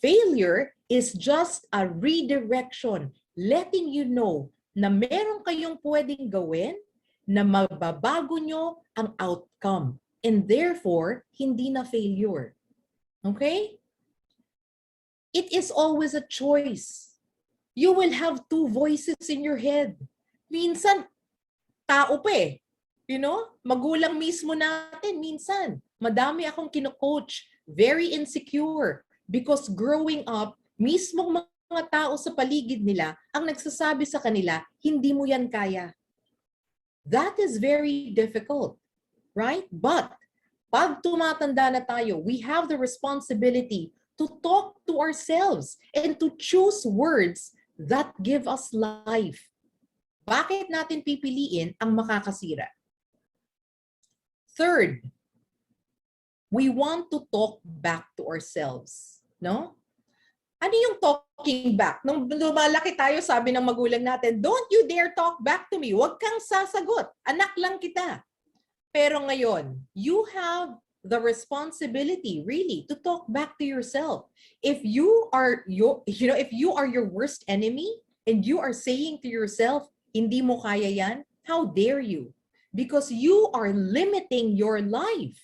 Failure is just a redirection, letting you know na meron kayong pwedeng gawin na mababago nyo ang outcome. And therefore, hindi na failure. Okay? It is always a choice. You will have 2 voices in your head. Minsan, tao pa eh. You know? Magulang mismo natin, minsan. Madami akong kino-coach, very insecure. Because growing up, mismong mga tao sa paligid nila ang nagsasabi sa kanila, hindi mo yan kaya. That is very difficult, right? But pag tumatanda na tayo, we have the responsibility to talk to ourselves and to choose words that give us life. Bakit natin pipiliin ang makakasira? Third, we want to talk back to ourselves, no? Ano yung talking back? Nung lumalaki tayo, sabi ng magulang natin, don't you dare talk back to me. Huwag kang sasagot. Anak lang kita. Pero ngayon, you have the responsibility really to talk back to yourself. If you are if you are your worst enemy and you are saying to yourself, hindi mo kaya yan, how dare you? Because you are limiting your life.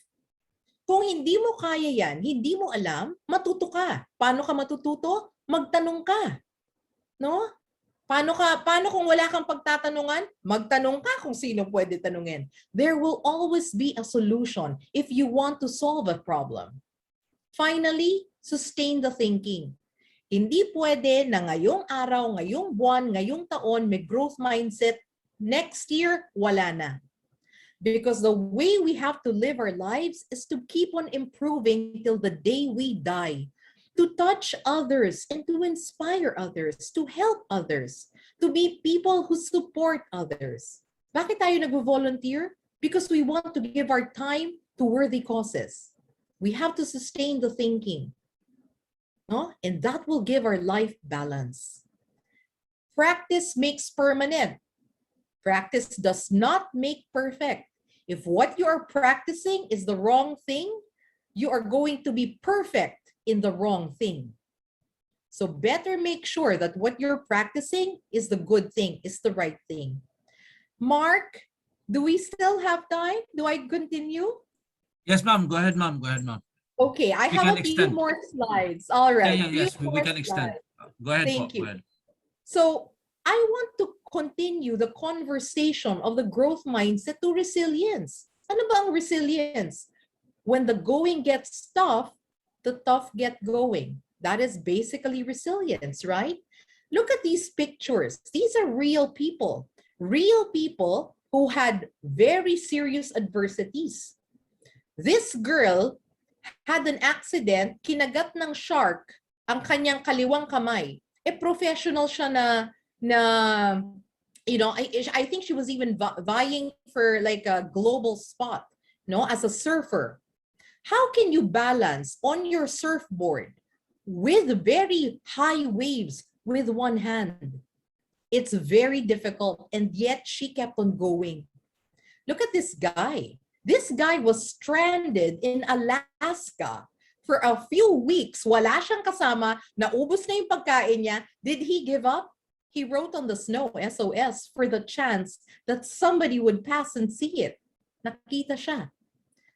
Kung hindi mo kaya yan, hindi mo alam, matuto ka. Paano ka matututo? Magtanong ka. No? Paano kung wala kang pagtatanungan? Magtanong ka kung sino pwede tanungin. There will always be a solution if you want to solve a problem. Finally, sustain the thinking. Hindi pwede na ngayong araw, ngayong buwan, ngayong taon, may growth mindset. Next year, wala na. Because the way we have to live our lives is to keep on improving till the day we die. To touch others and to inspire others, to help others, to be people who support others. Bakit tayo nag-volunteer? Because we want to give our time to worthy causes. We have to sustain the thinking. No? And that will give our life balance. Practice makes permanent. Practice does not make perfect. If what you are practicing is the wrong thing, you are going to be perfect in the wrong thing. So better make sure that what you're practicing is the good thing, is the right thing. Mark, do we still have time? Do I continue? Yes, ma'am. Go ahead, ma'am. Go ahead, ma'am. Okay, I We have can a few extend. more slides. All right. Yes, few we more can extend. slides. Go ahead, Thank po. you. Go ahead. So I want to continue the conversation of the growth mindset to resilience. Ano ba ang resilience? When the going gets tough, the tough get going. That is basically resilience, right? Look at these pictures. These are real people who had very serious adversities. This girl had an accident, kinagat ng shark ang kanyang kaliwang kamay. Professional siya na I think she was even vying for like a global spot, no, as a surfer. How can you balance on your surfboard with very high waves with one hand? It's very difficult, and yet she kept on going. Look at this guy. This guy was stranded in Alaska for a few weeks. Wala siyang kasama, naubos na yung pagkain niya. Did he give up? He wrote on the snow, SOS, for the chance that somebody would pass and see it. Nakita siya.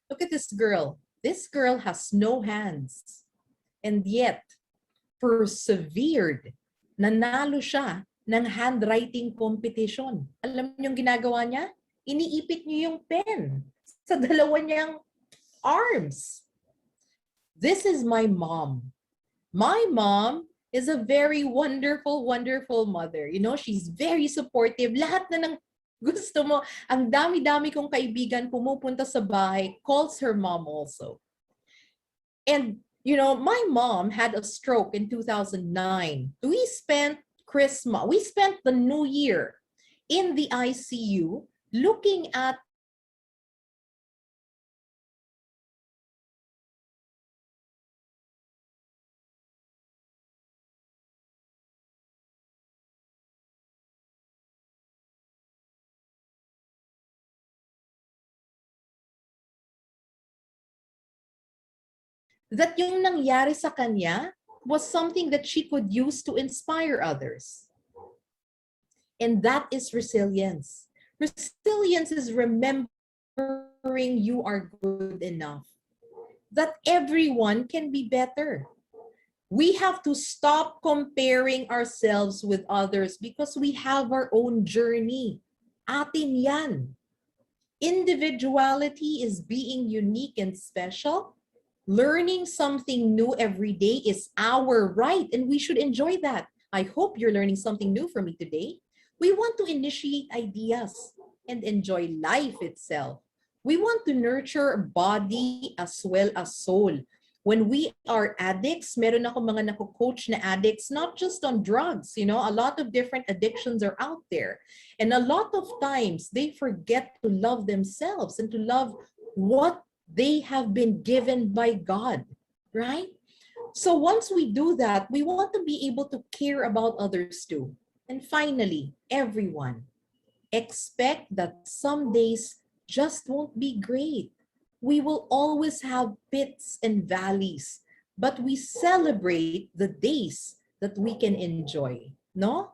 Look at this girl. This girl has no hands. And yet, persevered. Nanalo siya ng handwriting competition. Alam niyo yung ginagawa niya? Iniipit niyo yung pen sa dalawa niyang arms. This is my mom. My mom is a very wonderful, wonderful mother. You know, she's very supportive. Lahat na ng gusto mo. Ang dami-dami kong kaibigan pumupunta sa bahay, calls her mom also. And, you know, my mom had a stroke in 2009. We spent the New Year in the ICU looking at that yung nangyari sa kanya was something that she could use to inspire others. And that is resilience. Resilience is remembering you are good enough, that everyone can be better. We have to stop comparing ourselves with others because we have our own journey. Atin yan. Individuality is being unique and special. Learning something new every day is our right, and we should enjoy that. I hope you're learning something new from me today. We want to initiate ideas and enjoy life itself. We want to nurture body as well as soul. When we are addicts, meron ako mga nako-coach na addicts, not just on drugs, you know, a lot of different addictions are out there. And a lot of times they forget to love themselves and to love what They have been given by God, right? So once we do that, we want to be able to care about others too. And finally, everyone, expect that some days just won't be great. We will always have pits and valleys, but we celebrate the days that we can enjoy, no?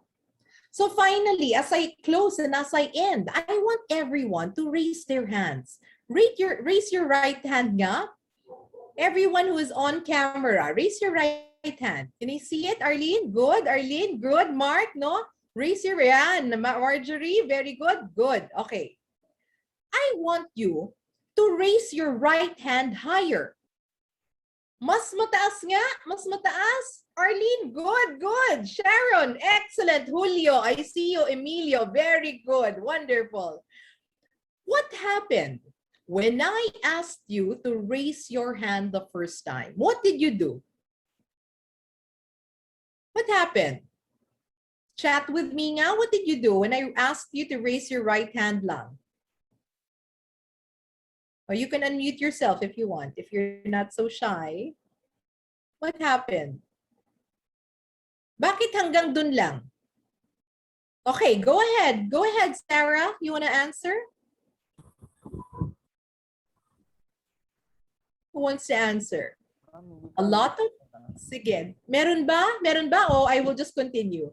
So finally, as I close and as I end, I want everyone to raise their hands. Raise your right hand nga. Everyone who is on camera, raise your right hand. Can you see it, Arlene? Good, Arlene. Good, Mark, no? Raise your hand. Marjorie, very good. Good. Okay. I want you to raise your right hand higher. Mas mataas nga, mas mataas. Arlene, good, good. Sharon, excellent. Julio, I see you. Emilio, very good. Wonderful. What happened when I asked you to raise your hand the first time? What did you do? What happened? Chat with me nga. What did you do when I asked you to raise your right hand lang? Or you can unmute yourself if you want, if you're not so shy. What happened? Bakit hanggang dun lang? Okay, go ahead. Go ahead, Sarah. You want to answer? Who wants to answer? A lot of... Sige. Meron ba? Meron ba? O I will just continue.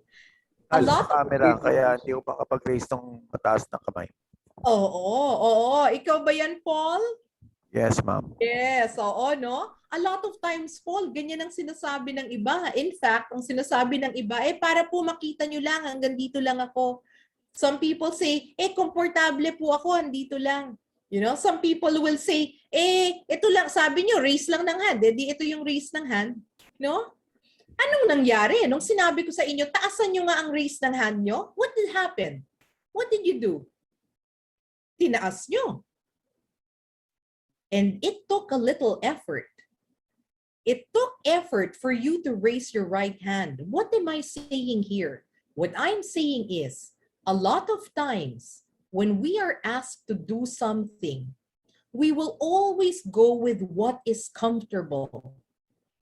A lot Sa of... camera, kaya hindi ko makapag-raise ng mataas ng kamay. Oo. Ikaw ba yan, Paul? Yes, ma'am. Yes, oo, no? A lot of times, Paul, ganyan ang sinasabi ng iba. In fact, ang sinasabi ng iba, para po makita nyo lang, hanggang dito lang ako. Some people say, komportable po ako, andito lang. You know, some people will say, ito lang, sabi nyo, raise lang ng hand. Di ito yung raise ng hand. No? Anong nangyari? Nung sinabi ko sa inyo, taasan nyo nga ang raise ng hand nyo, what did happen? What did you do? Tinaas nyo. And it took a little effort. It took effort for you to raise your right hand. What am I saying here? What I'm saying is, a lot of times, when we are asked to do something, we will always go with what is comfortable.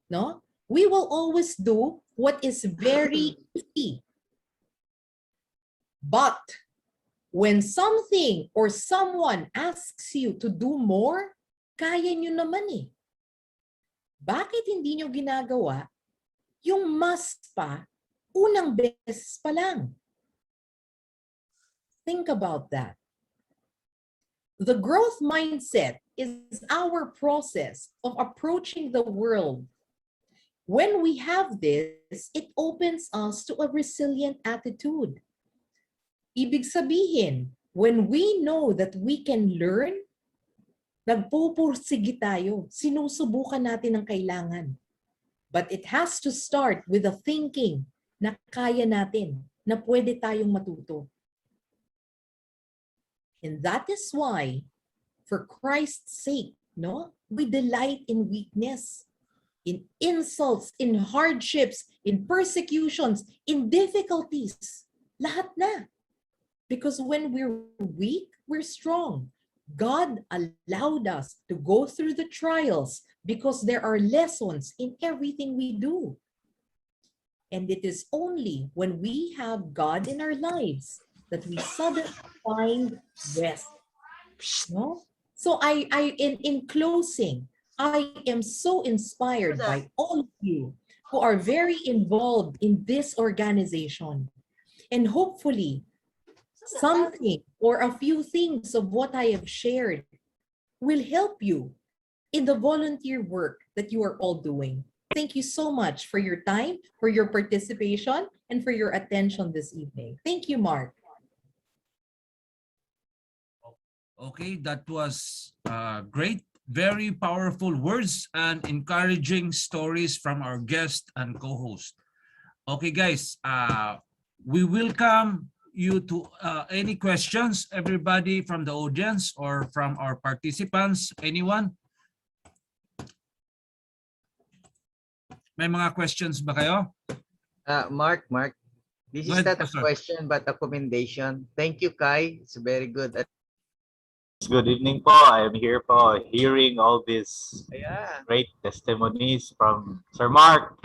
No? We will always do what is very easy. But when something or someone asks you to do more, kaya nyo naman eh. Bakit hindi nyo ginagawa yung mas pa, unang beses pa lang? Think about that. The growth mindset is our process of approaching the world. When we have this, it opens us to a resilient attitude. Ibig sabihin, when we know that we can learn, nagpupursige tayo, sinusubukan natin ang kailangan. But it has to start with a thinking na kaya natin, na pwede tayong matuto. And that is why, for Christ's sake, no, we delight in weakness, in insults, in hardships, in persecutions, in difficulties. Lahat na. Because when we're weak, we're strong. God allowed us to go through the trials because there are lessons in everything we do. And it is only when we have God in our lives that we suddenly find rest. No? So in closing, I am so inspired by all of you who are very involved in this organization. And hopefully, something or a few things of what I have shared will help you in the volunteer work that you are all doing. Thank you so much for your time, for your participation, and for your attention this evening. Thank you, Mark. Okay, that was great. Very powerful words and encouraging stories from our guest and co-host. Okay, guys, we welcome you to any questions, everybody from the audience or from our participants, anyone? May mga questions ba kayo? Mark, this is Go ahead, not a Pastor. question but a commendation. Thank you, Kai. It's very good. Good evening po. I am here po hearing all these Ayan. great testimonies from Sir Mark.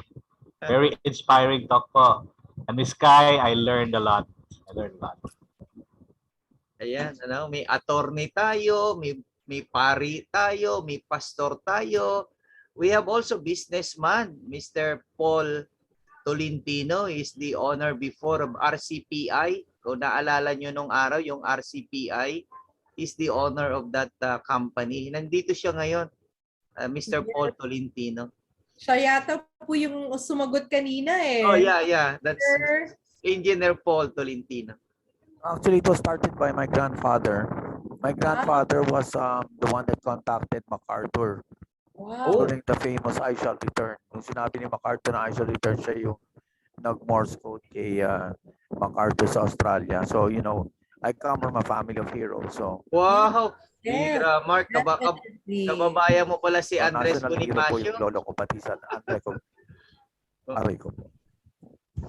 Very inspiring talk po. And Miss Kai, I learned a lot. I learned a lot. Ayan, ano, may attorney tayo, may pari tayo, may pastor tayo. We have also businessman, Mr. Paul Tolentino is the owner before of RCPI. Kung naalala nyo nung araw, yung RCPI is the owner of that company. Nandito siya ngayon, Mr. Paul Tolentino. Siya yata po yung sumagot kanina eh. Oh, yeah. That's Sir. Engineer Paul Tolentino. Actually, it was started by my grandfather. My grandfather was the one that contacted MacArthur Wow. during the famous I Shall Return. Nung sinabi ni MacArthur na I Shall Return, siya yung nag-Morse code kay MacArthur sa Australia. So, you know, I come from a family of heroes. So, Wow! Yes, Mira, Mark, definitely. kababayan mo pala si Andres national hero po Bonifacio. yung lolo ko, pati sa Andre ko. Aray ko po.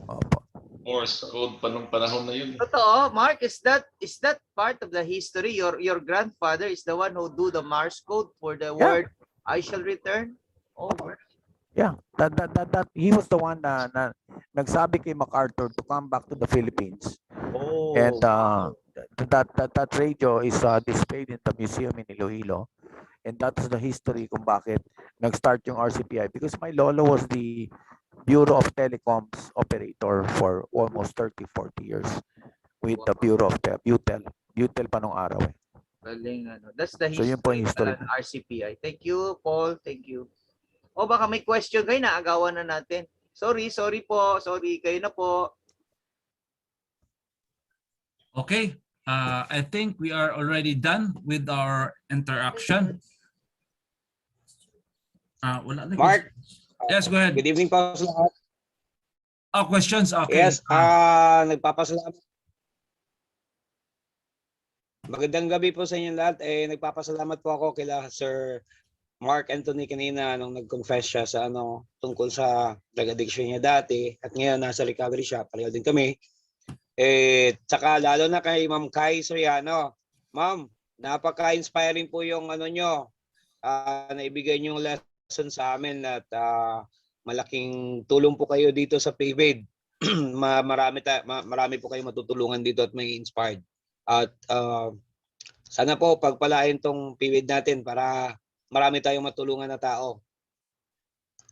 Opo. Morse code pa nung panahon na yun. Totoo, Mark, is that part of the history? Your grandfather is the one who do the Morse code for the word I shall return? Oh, Yeah, that he was the one na nagsabi kay MacArthur to come back to the Philippines. oh. And that radio is displayed in the museum in Iloilo. And that's the history kung bakit nag-start yung RCPI. Because my lolo was the Bureau of Telecoms operator for almost 30-40 years with the Bureau of Butel. Butel pa nung araw eh. Galing, ano. That's the So, yun po yung history history. ng RCPI. Thank you, Paul. Thank you. O baka may question kayo, naagawan na natin. Sorry po. Sorry, kayo na po. Okay, I think we are already done with our interaction. Wala na Mark. Yes, go ahead. Good evening po sa lahat. Questions? Okay. Yes, nagpapasalamat. Magandang gabi po sa inyo lahat. Nagpapasalamat po ako kila Sir Mark Anthony kanina nung nag-confess siya sa tungkol sa drug addiction niya dati at ngayon nasa recovery siya. Pareho din kami. Tsaka lalo na kay Ma'am Kai Soriano. Ma'am, napaka-inspiring po yung nyo. Naibigay nyo yung lesson sa amin at malaking tulong po kayo dito sa PVAD. Marami po kayo matutulungan dito at may inspired. At sana po pagpalain tong PVAD natin para marami tayong matulungan na tao.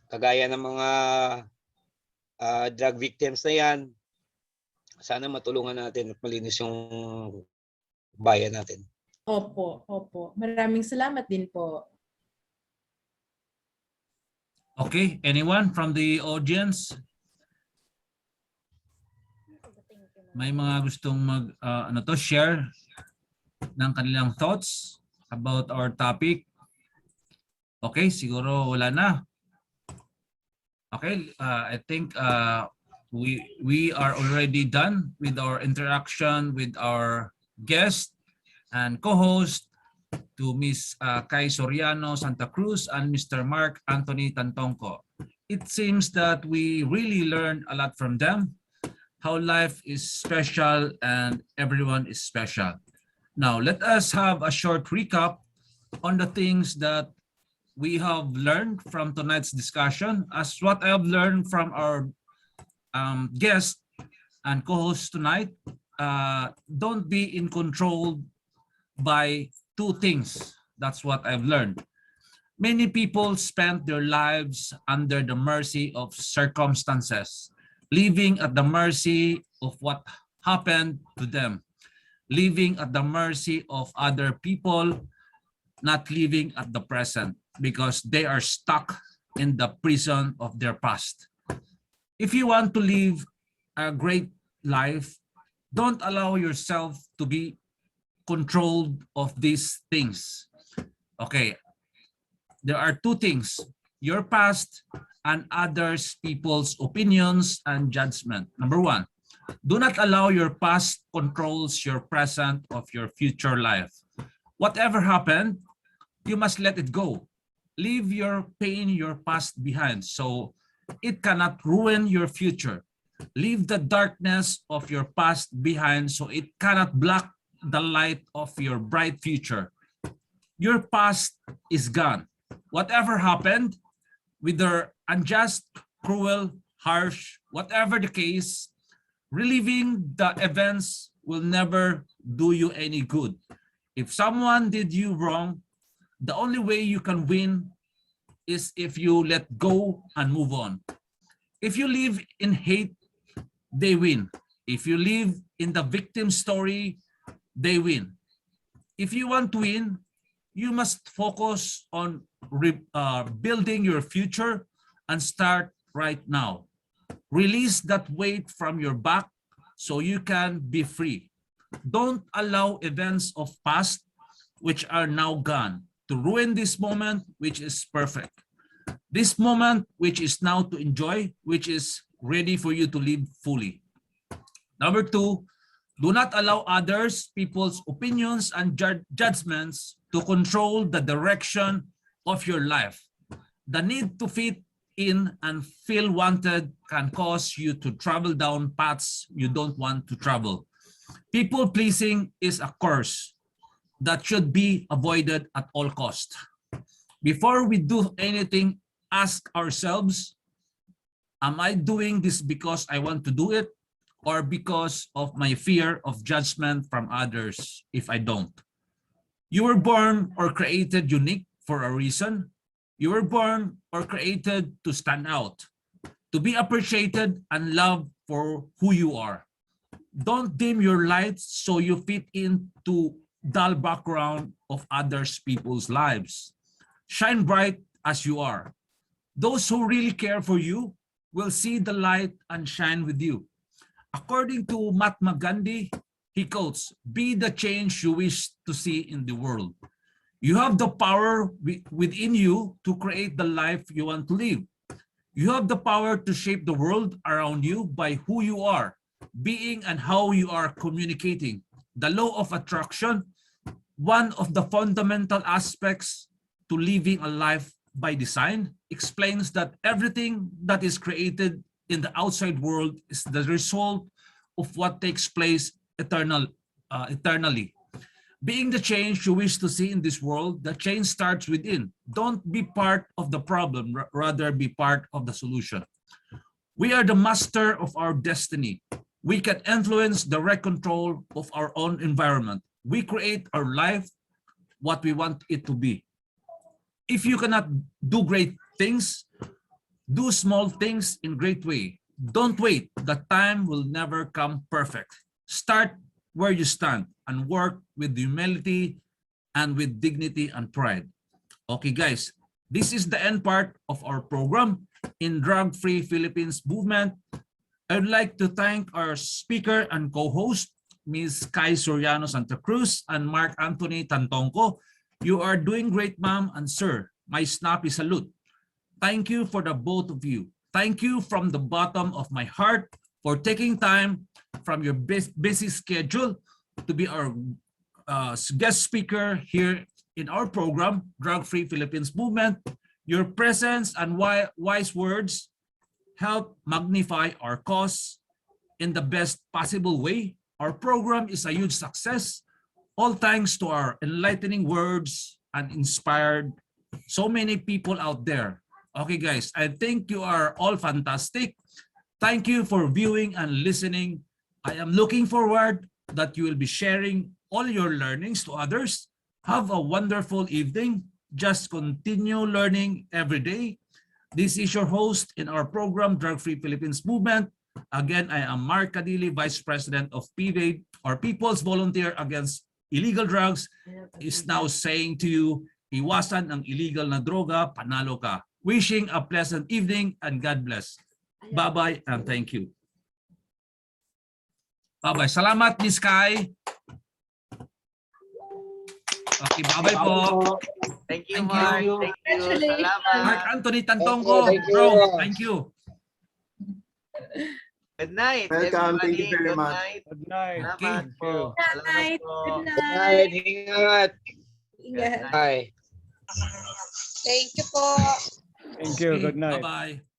Kagaya ng mga drug victims na yan, sana matulungan natin at malinis yung bayan natin. Opo. Maraming salamat din po. Okay, anyone from the audience? May mga gustong share ng kanilang thoughts about our topic? Okay, siguro wala na. Okay, I think we are already done with our interaction with our guest and co-host to Ms. Kai Soriano-StaCruz and Mr. Mark Anthony Tantonco. It seems that we really learned a lot from them, how life is special and everyone is special. Now, let us have a short recap on the things that we have learned from tonight's discussion. As what I have learned from our guest and co-host tonight, don't be in control by two things. That's what I've learned. Many people spend their lives under the mercy of circumstances, living at the mercy of what happened to them, living at the mercy of other people, not living at the present because they are stuck in the prison of their past. If you want to live a great life, don't allow yourself to be controlled of these things. Okay, there are two things: your past and others people's opinions and judgment. Number one, do not allow your past controls your present of your future life. Whatever happened, you must let it go. Leave your pain, your past behind so it cannot ruin your future. Leave the darkness of your past behind so it cannot block the light of your bright future. Your past is gone. Whatever happened, whether unjust, cruel, harsh, whatever the case, reliving the events will never do you any good. If someone did you wrong, the only way you can win is if you let go and move on. If you live in hate, they win. If you live in the victim story, they win. If you want to win, you must focus on building your future and start right now. Release that weight from your back so you can be free. Don't allow events of past, which are now gone, to ruin this moment, which is perfect. This moment, which is now to enjoy, which is ready for you to live fully. Number two, do not allow others, people's opinions and judgments to control the direction of your life. The need to fit in and feel wanted can cause you to travel down paths you don't want to travel. People pleasing is a curse that should be avoided at all costs. Before we do anything, ask ourselves, am I doing this because I want to do it or because of my fear of judgment from others if I don't? You were born or created unique for a reason. You were born or created to stand out, to be appreciated and loved for who you are. Don't dim your lights so you fit into dull background of others people's lives. Shine bright as you are. Those who really care for you will see the light and shine with you. According to Mahatma Gandhi, he quotes, "Be the change you wish to see in the world." You have the power within you to create the life you want to live. You have the power to shape the world around you by who you are, being and how you are communicating. The law of attraction, one of the fundamental aspects to living a life by design, explains that everything that is created in the outside world is the result of what takes place eternally. Being the change you wish to see in this world, the change starts within. Don't be part of the problem, rather be part of the solution. We are the master of our destiny. We can influence direct control of our own environment. We create our life what we want it to be. If you cannot do great things, do small things in great way. Don't wait. The time will never come perfect. Start where you stand and work with humility and with dignity and pride. Okay, guys, this is the end part of our program in Drug-Free Philippines Movement. I'd like to thank our speaker and co-host, Ms. Soriano-StaCruz and Mark Anthony Tantonco. You are doing great, ma'am and sir. My snappy salute. Thank you for the both of you. Thank you from the bottom of my heart for taking time from your busy schedule to be our guest speaker here in our program, Drug-Free Philippines Movement. Your presence and wise words help magnify our cause in the best possible way. Our program is a huge success, all thanks to our enlightening words and inspired so many people out there. Okay, guys, I think you are all fantastic. Thank you for viewing and listening. I am looking forward that you will be sharing all your learnings to others. Have a wonderful evening. Just continue learning every day. This is your host in our program, Drug-Free Philippines Movement. Again, I am Mark Kadili, Vice President of PVAID, or People's Volunteer Against Illegal Drugs, is now saying to you, iwasan ang illegal na droga, panalo ka. Wishing a pleasant evening and God bless. Bye-bye and thank you. Bye-bye. Salamat, Miss Kai. Okay, bye-bye po. Thank you, Thank Mark. you. Thank you. Salamat. Mark Anthony Tantonco, Thank you. bro. Thank you. Good night, Welcome. Thank everybody. you very Good much. night. Good night. Salamat Thank po. you. Good Salamat night. po. Good Good night. night. Ingat. Ingat. Bye. Thank you po. Thank you. Okay, Good night. bye-bye.